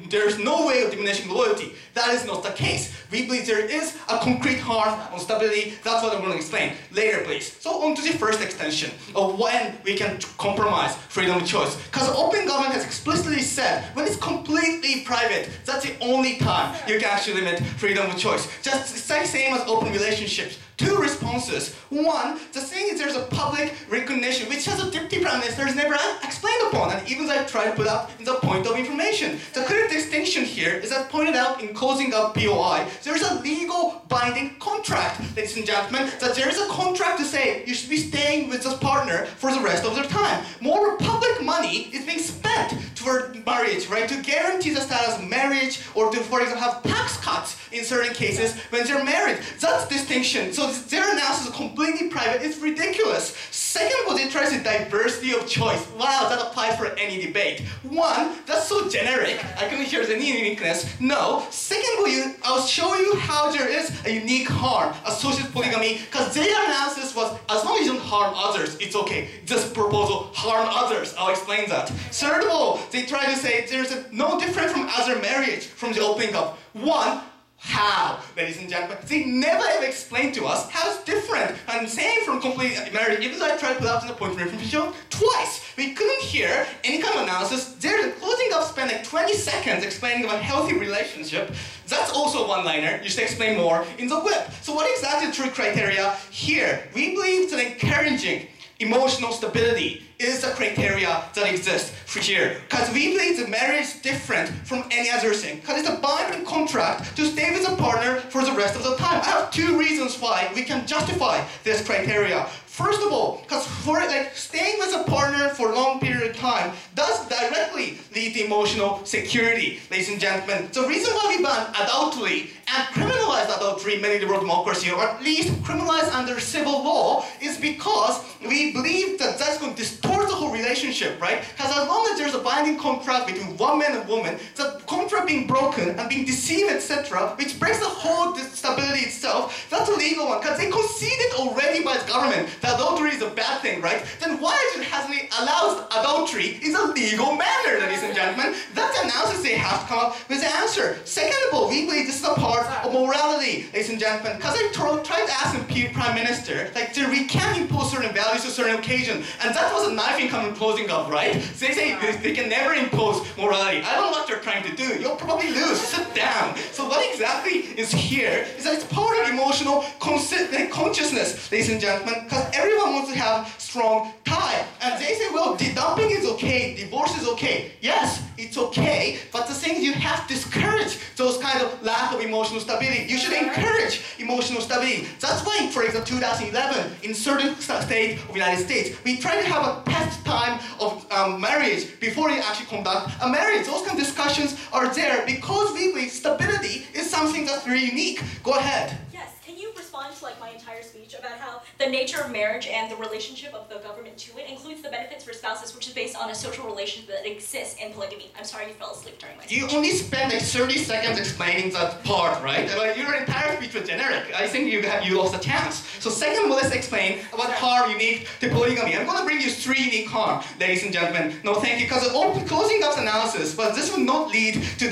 There's no way of diminishing loyalty. That is not the case. We believe there is a concrete harm on stability. That's what I'm going to explain later, please. So on to the first extension of when we can compromise freedom of choice. Because open government has explicitly said when it's completely private, that's the only time you can actually limit freedom of choice. Just it's the same as open relationships. Two responses. One, the thing is there's a public recognition, which as a deputy prime minister is never explained upon, and even I try to put up in the point of information. The clear distinction here is that pointed out in closing up POI, there's a legal binding contract, ladies and gentlemen, that there is a contract to say you should be staying with this partner for the rest of their time. More public money is being spent toward marriage, right, to guarantee the status of marriage, or to, for example, have tax cuts in certain cases when they're married. That's distinction. So their analysis is completely private. It's ridiculous. Second of all, they try to diversity of choice. Wow, that applies for any debate. One, that's so generic. I couldn't hear any uniqueness. No. Second of all, I'll show you how there is a unique harm associated with polygamy, because their analysis was, as long as you don't harm others, it's okay. This proposal harm others. I'll explain that. Third of all, they try to say there's no different from other marriage from the opening up. One, how, ladies and gentlemen? They never ever explained to us how it's different. And same from complete marriage, even though I tried to put out in the point of information twice. We couldn't hear any kind of analysis. There's a closing up spent 20 seconds explaining about a healthy relationship. That's also a one-liner. You should explain more in the whip. So what exactly is the true criteria here? We believe that encouraging emotional stability is the criteria that exists for here. Because we believe the marriage is different from any other thing. Because it's a binding contract to stay with a partner for the rest of the time. I have two reasons why we can justify this criteria. First of all, because for staying with a partner for a long period of time does directly lead to emotional security, ladies and gentlemen. The reason why we ban adultery and criminalize adultery in many liberal democracies, or at least criminalize under civil law, is because we believe that that's going to distort the whole relationship, right? Because as long as there's a binding contract between one man and woman, the contract being broken and being deceived, etc., which breaks the whole stability itself, that's a legal one. Because they conceded already by the government that adultery is a bad thing, right? Then why is it hasn't allows adultery in a legal manner, ladies and gentlemen? That's the analysis they have to come up with the answer. Second of all, we believe this is a part of morality, ladies and gentlemen. Because I tried to ask the Prime Minister, we can impose certain values to certain occasions, and that was a knife in coming closing up, right? So they say they can never impose morality. I don't know what they're trying to do. You'll probably lose. Sit down. So what exactly is here is that it's part of emotional consciousness, ladies and gentlemen, because everyone wants to have strong tie. And they say, well, dumping is okay, divorce is okay. Yes, it's okay, but the thing is you have to discourage those kind of lack of emotional stability. You should encourage emotional stability. That's why, for example, 2011, in certain states of the United States, we try to have a test time of marriage before you actually conduct a marriage. Those kind of discussions are there because we believe stability is something that's very unique. Go ahead.
Yes, can you respond to my entire speech about how the nature of marriage and the relationship of the government to it includes the benefits for spouses, which is based on a social relationship that exists in polygamy? I'm sorry you fell asleep during my speech.
You only spent 30 seconds explaining that part, right? Your entire speech was generic. I think you lost a chance. So second, let's explain what harm unique to polygamy. I'm going to bring you 3 unique harm, ladies and gentlemen. No, thank you, because closing up analysis, but this will not lead to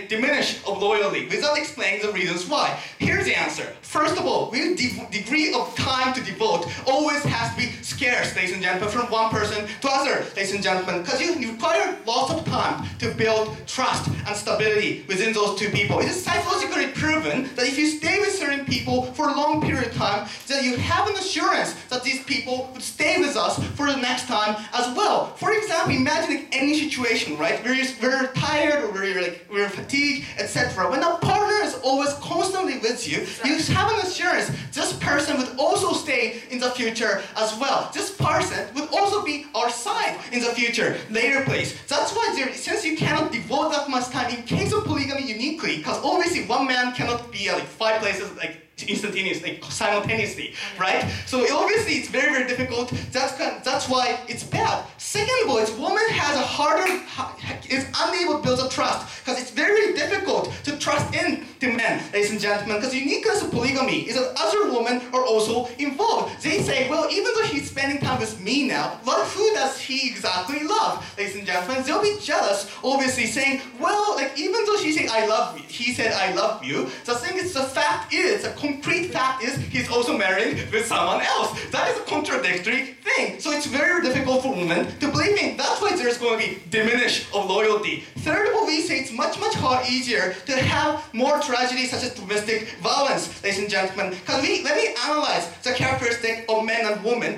diminish of loyalty without explaining the reasons why. Here's the answer. First of all, degree of time to devote always has to be scarce, ladies and gentlemen, from one person to other, ladies and gentlemen, because you require lots of time to build trust and stability within those two people. It is psychologically proven that if you stay with certain people for a long period of time, then you have an assurance that these people would stay with us for the next time as well. For example, imagine any situation, right, where you're tired or where we're fatigued, etc. When a partner is always constantly with you, you have an assurance this person would also stay in the future as well. This person would also be our side in the future, later place. That's why since you cannot devote that much time in case of polygamy uniquely, because obviously one man cannot be at like 5 places like instantaneously, simultaneously, right? So obviously it's very, very difficult. That's why it's bad. Second of all, woman has a is unable to build a trust because it's very, very difficult to trust in the men, ladies and gentlemen, because the uniqueness of polygamy is that other women are also involved. They say, well, even though he's spending time with me now, who does he exactly love, ladies and gentlemen? They'll be jealous, obviously, saying, well, like even though she said I love you, he said I love you. The thing is, the fact is, the concrete fact is, he's also married with someone else. That is a contradictory thing. So it's very difficult for women to believe in. That's why there's going to be diminish of loyalty. Third of all, we say it's much, much easier to have more tragedies such as domestic violence, ladies and gentlemen. Because let me analyze the characteristic of men and women.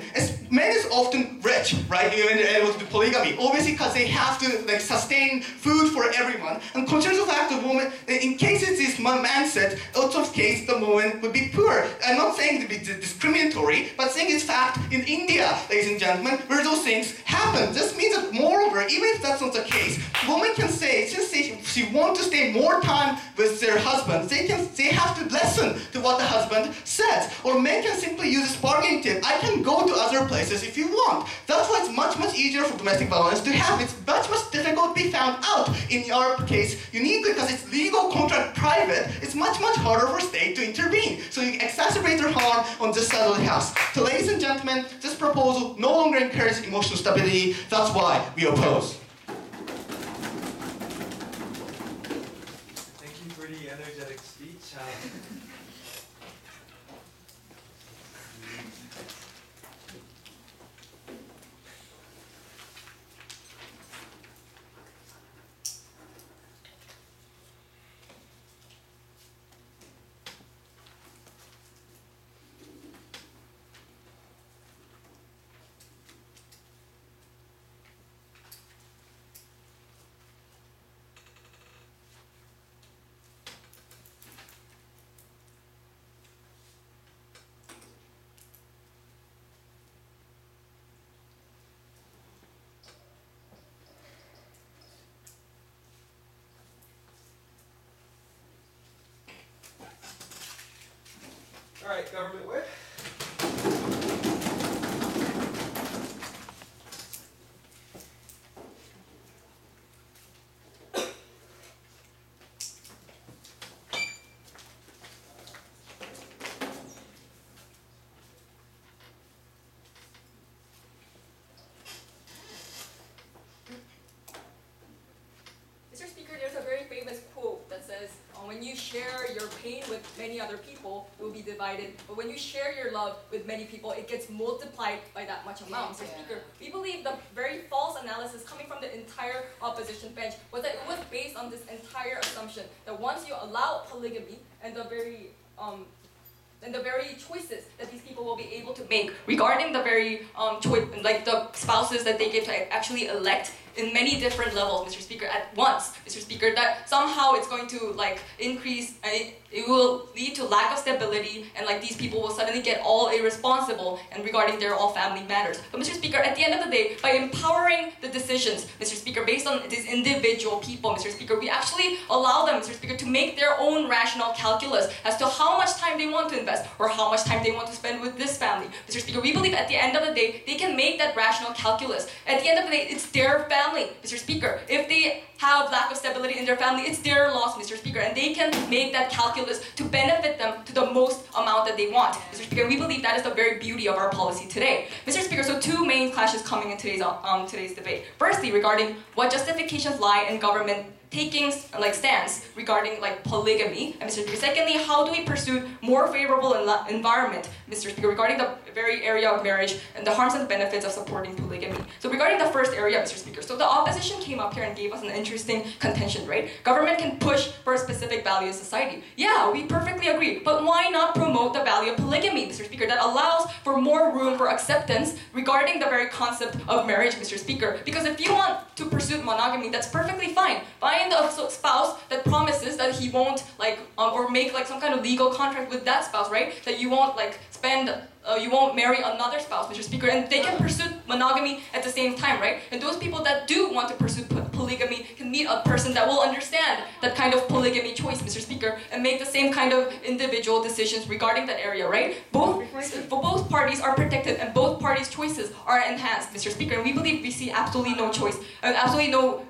Men is often rich, right? When they're able to do polygamy. Obviously, because they have to like sustain food for everyone. And consider the fact that women, in cases this mindset, lots of cases the woman would be poor. I'm not saying to be discriminatory, but saying it's fact in India, ladies and gentlemen, where those things happen. This means that moreover, even if that's not the case, women can say, since she wants to stay more time with their husband, they have to listen to what the husband says. Or men can simply use this bargaining tip. I can go to other places if you want. That's why it's much, much easier for domestic violence to happen. It's much, much difficult to be found out in our case uniquely because it's legal, contract, private. It's much, much harder for state to intervene. So you exacerbate their harm on this side of the house. So ladies and gentlemen, this proposal no longer encourages emotional stability. That's why we oppose.
Thank you for the energetic speech. All right, government whip.
Mr. Speaker, there's a very famous quote that says, when you share your pain with many other people, it will be divided. But when you share your love with many people, it gets multiplied by that much amount. Mr. Speaker, we believe the very false analysis coming from the entire opposition bench was that it was based on this entire assumption that once you allow polygamy and the very choices that these people will be able to make regarding the very like the spouses that they get to actually elect in many different levels, Mr. Speaker, at once, Mr. Speaker, that somehow it's going to like increase, it will lead to lack of stability, and like these people will suddenly get all irresponsible and regarding their all family matters. But Mr. Speaker, at the end of the day, by empowering the decisions, Mr. Speaker, based on these individual people, Mr. Speaker, we actually allow them, Mr. Speaker, to make their own rational calculus as to how much time they want to invest or how much time they want to spend with this family. Mr. Speaker, we believe at the end of the day, they can make that rational calculus. At the end of the day, it's their family, Mr. Speaker. If they have lack of stability in their family, it's their loss, Mr. Speaker, and they can make that calculus to benefit them to the most amount that they want. Mr. Speaker, we believe that is the very beauty of our policy today. Mr. Speaker, so two main clashes coming in today's debate. Firstly, regarding what justifications lie in government taking like stance regarding like polygamy, and Mr. Speaker, secondly, how do we pursue more favorable environment, Mr. Speaker, regarding the very area of marriage and the harms and benefits of supporting polygamy. So regarding the first area, Mr. Speaker, so the opposition came up here and gave us an interesting contention, right? Government can push for a specific value in society. Yeah, we perfectly agree, but why not promote the value of polygamy, Mr. Speaker, that allows for more room for acceptance regarding the very concept of marriage, Mr. Speaker? Because if you want to pursue monogamy, that's perfectly fine. Fine find a spouse that promises that he won't like or make like some kind of legal contract with that spouse, right? That you won't like you won't marry another spouse, Mr. Speaker, and they can pursue monogamy at the same time, right? And those people that do want to pursue polygamy can meet a person that will understand that kind of polygamy choice, Mr. Speaker, and make the same kind of individual decisions regarding that area, right? Both parties are protected and both parties' choices are enhanced, Mr. Speaker, and we believe we see absolutely no choice, absolutely no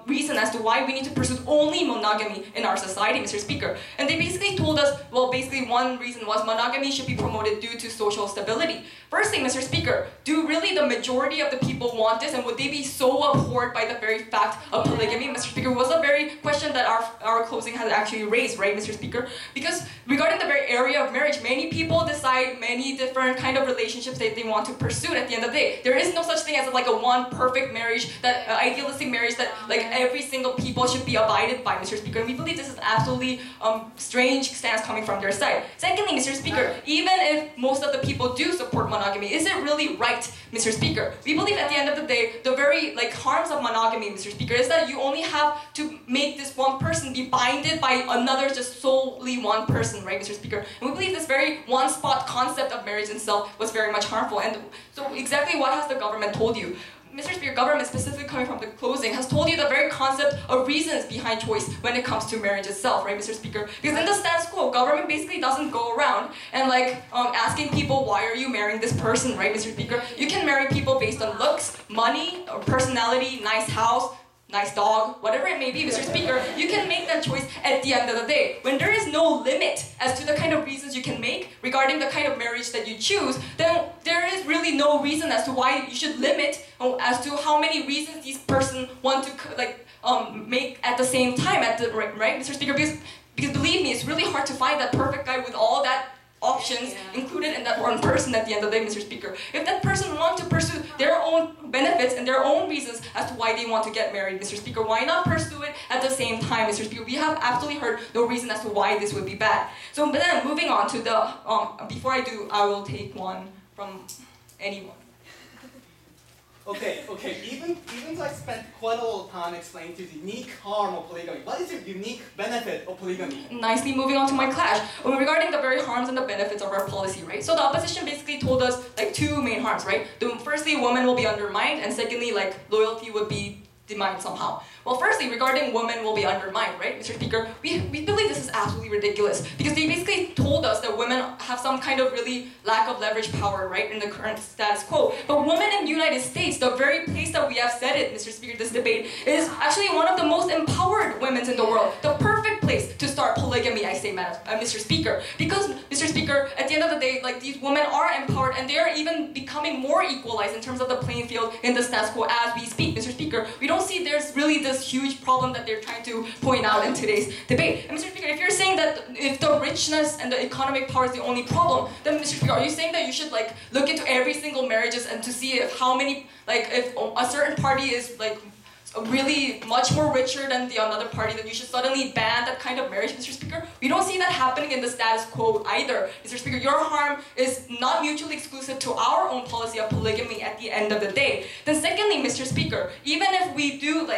reason as to why we need to pursue only monogamy in our society, Mr. Speaker. And they basically told us, well, basically one reason was monogamy should be promoted due to social stability. Firstly, Mr. Speaker, do really the majority of the people want this, and would they be so abhorred by the very fact of polygamy? Mr. Speaker, was a very question that our closing has actually raised, right, Mr. Speaker? Because regarding the very area of marriage, many people decide many different kind of relationships that they want to pursue at the end of the day. There is no such thing as like a one perfect marriage, that idealistic marriage that like every single people should be abided by, Mr. Speaker. And we believe this is absolutely strange stance coming from their side. Secondly, Mr. Speaker, even if most of the people do support monogamy, is it really right, Mr. Speaker? We believe at the end of the day, the very like harms of monogamy, Mr. Speaker, is that you only have to make this one person be binded by another, just solely one person, right, Mr. Speaker? And we believe this very one-spot concept of marriage itself was very much harmful. And so exactly what has the government told you? Mr. Speaker, government specifically coming from the closing has told you the very concept of reasons behind choice when it comes to marriage itself, right, Mr. Speaker? Because in the status quo, government basically doesn't go around and like asking people, why are you marrying this person, right, Mr. Speaker? You can marry people based on looks, money, or personality, nice house, nice dog, whatever it may be, Mr. Speaker, you can make that choice at the end of the day. When there is no limit as to the kind of reasons you can make regarding the kind of marriage that you choose, then there is really no reason as to why you should limit as to how many reasons these person want to like make at the same time, right, Mr. Speaker? Because believe me, it's really hard to find that perfect guy with all that options included in that one person at the end of the day, Mr. Speaker. If that person wants to pursue their own benefits and their own reasons as to why they want to get married, Mr. Speaker, why not pursue it at the same time, Mr. Speaker? We have absolutely heard no reason as to why this would be bad. So, but then moving on to the, before I do, I will take one from anyone.
Okay. Even though I spent quite a lot of time explaining to the unique harm of polygamy, what is the unique benefit of polygamy?
Nicely moving on to my clash. Regarding the very harms and the benefits of our policy, right? So the opposition basically told us like two main harms, right? Firstly, women will be undermined, and secondly, like loyalty would be demined somehow. Well, firstly, regarding women will be undermined, right, Mr. Speaker? We believe this is absolutely ridiculous because they basically told us that women have some kind of really lack of leverage power, right, in the current status quo. But women in the United States, the very place that we have said it, Mr. Speaker, this debate, is actually one of the most empowered women in the world. The perfect place to start polygamy, I say, Mr. Speaker. Because, Mr. Speaker, at the end of the day, like these women are empowered and they are even becoming more equalized in terms of the playing field in the status quo as we speak, Mr. Speaker. We don't see there's really this huge problem that they're trying to point out in today's debate. And Mr. Speaker, if you're saying that if the richness and the economic power is the only problem, then Mr. Speaker, are you saying that you should like look into every single marriages and to see if how many, like if a certain party is like really much more richer than the another party, that you should suddenly ban that kind of marriage, Mr. Speaker? We don't see that happening in the status quo either, Mr. Speaker. Your harm is not mutually exclusive to our own policy of polygamy at the end of the day. Then secondly, Mr. Speaker, even if we do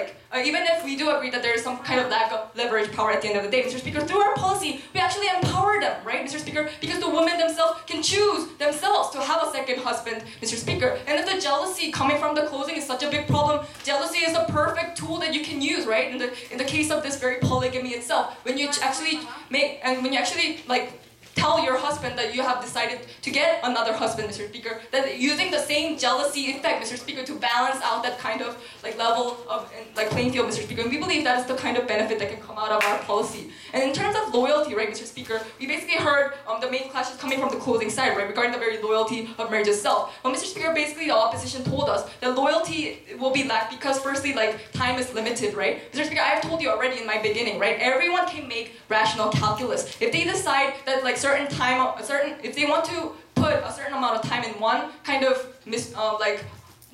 agree that there is some kind of lack of leverage power at the end of the day, Mr. Speaker, through our policy, we actually empower them, right, Mr. Speaker? Because the women themselves can choose themselves to have a second husband, Mr. Speaker. And if the jealousy coming from the closing is such a big problem, jealousy is a perfect tool that you can use, right? In the case of this very polygamy itself, when you actually like tell your husband that you have decided to get another husband, Mr. Speaker, that using the same jealousy effect, Mr. Speaker, to balance out that kind of like level of like playing field, Mr. Speaker. And we believe that is the kind of benefit that can come out of our policy. And in terms of loyalty, right, Mr. Speaker, we basically heard the main clashes coming from the closing side, right, regarding the very loyalty of marriage itself. Well, Mr. Speaker, basically the opposition told us that loyalty will be lacked because firstly, like time is limited, right? Mr. Speaker, I've told you already in my beginning, right? Everyone can make rational calculus. If they decide that like if they want to put a certain amount of time in one kind of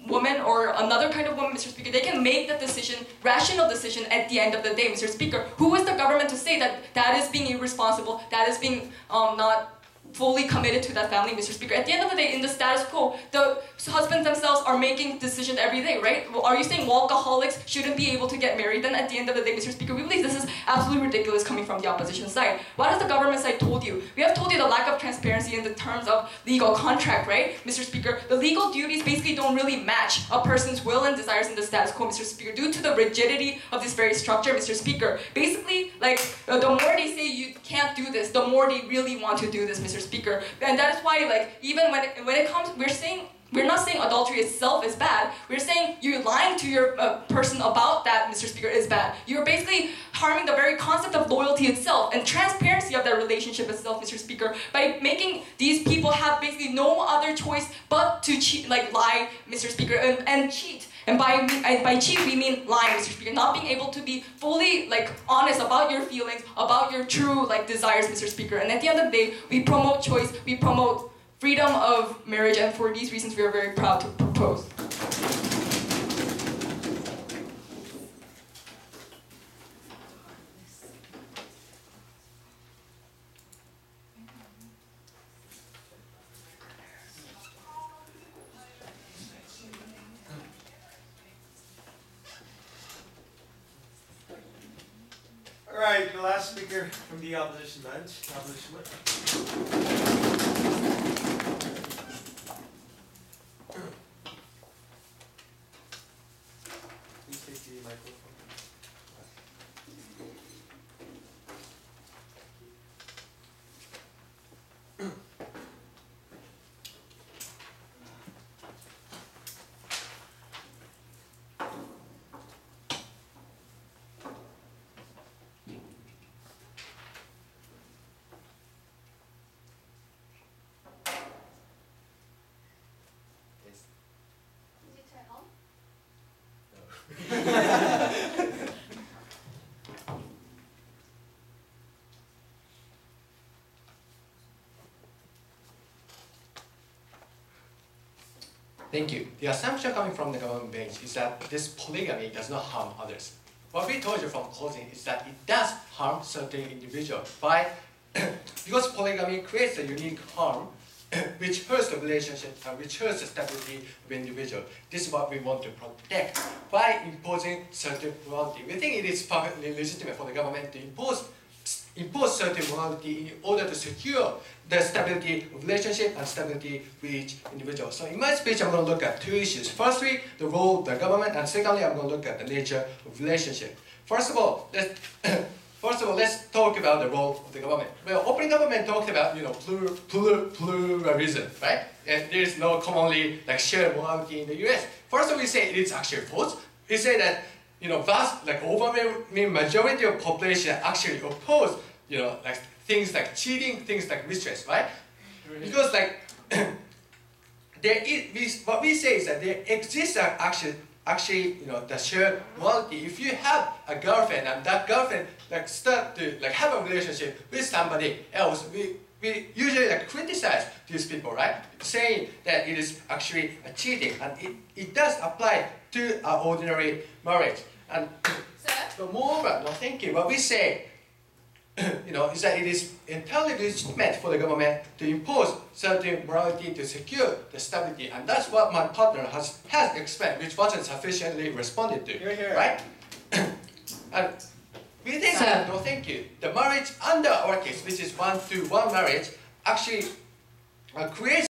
woman or another kind of woman, Mr. Speaker, they can make that decision, rational decision at the end of the day, Mr. Speaker. Who is the government to say that that is being irresponsible, that is being not fully committed to that family, Mr. Speaker. At the end of the day, in the status quo, the husbands themselves are making decisions every day, right? Are you saying workaholics shouldn't be able to get married? Then at the end of the day, Mr. Speaker, we believe this is absolutely ridiculous coming from the opposition side. What has the government side told you? We have told you the lack of transparency in the terms of legal contract, right, Mr. Speaker? The legal duties basically don't really match a person's will and desires in the status quo, Mr. Speaker, due to the rigidity of this very structure, Mr. Speaker. Basically, like, the more they say you can't do this, the more they really want to do this, Mr. Speaker. And that is why, like, even when it comes, we're not saying adultery itself is bad. We're saying you lying to your person about that, Mr. Speaker, is bad. You're basically harming the very concept of loyalty itself and transparency of that relationship itself, Mr. Speaker, by making these people have basically no other choice but to cheat, like lie, Mr. Speaker, and cheat. And by cheat, we mean lying, Mr. Speaker, not being able to be fully honest about your feelings, about your true desires, Mr. Speaker. And at the end of the day, we promote choice, we promote freedom of marriage, and for these reasons, we are very proud to propose.
Alright, the last speaker from the opposition bench, opposition whip. Please take the microphone.
Did you turn on?
Thank you. The assumption coming from the government bench is that this polygamy does not harm others. What we told you from closing is that it does harm certain individuals because polygamy creates a unique harm which hurts the relationship and which hurts the stability of the individual. This is what we want to protect by imposing certain morality. We think it is perfectly legitimate for the government to impose certain morality in order to secure the stability of relationship and stability with each individual. So in my speech, I'm going to look at two issues. Firstly, the role of the government, and secondly, I'm going to look at the nature of relationship. First of all, let's talk about the role of the government. Well, opening government talked about pluralism, right? And there is no commonly shared morality in the U.S. First, we say it's actually false. We say that vast, overwhelming majority of population actually oppose, things like cheating, things like mistrust, right? Because what we say is that there exists actually, the shared morality. If you have a girlfriend and that girlfriend start to have a relationship with somebody else, we usually criticize these people, right? Saying that it is actually a cheating, and it does apply to our ordinary marriage. And but moreover, thank you. What we say, is that it is entirely legitimate for the government to impose certain morality to secure the stability, and that's what my partner has explained, which wasn't sufficiently responded to, right? And we think that, thank you. The marriage under our case, which is 1-to-1 marriage, actually creates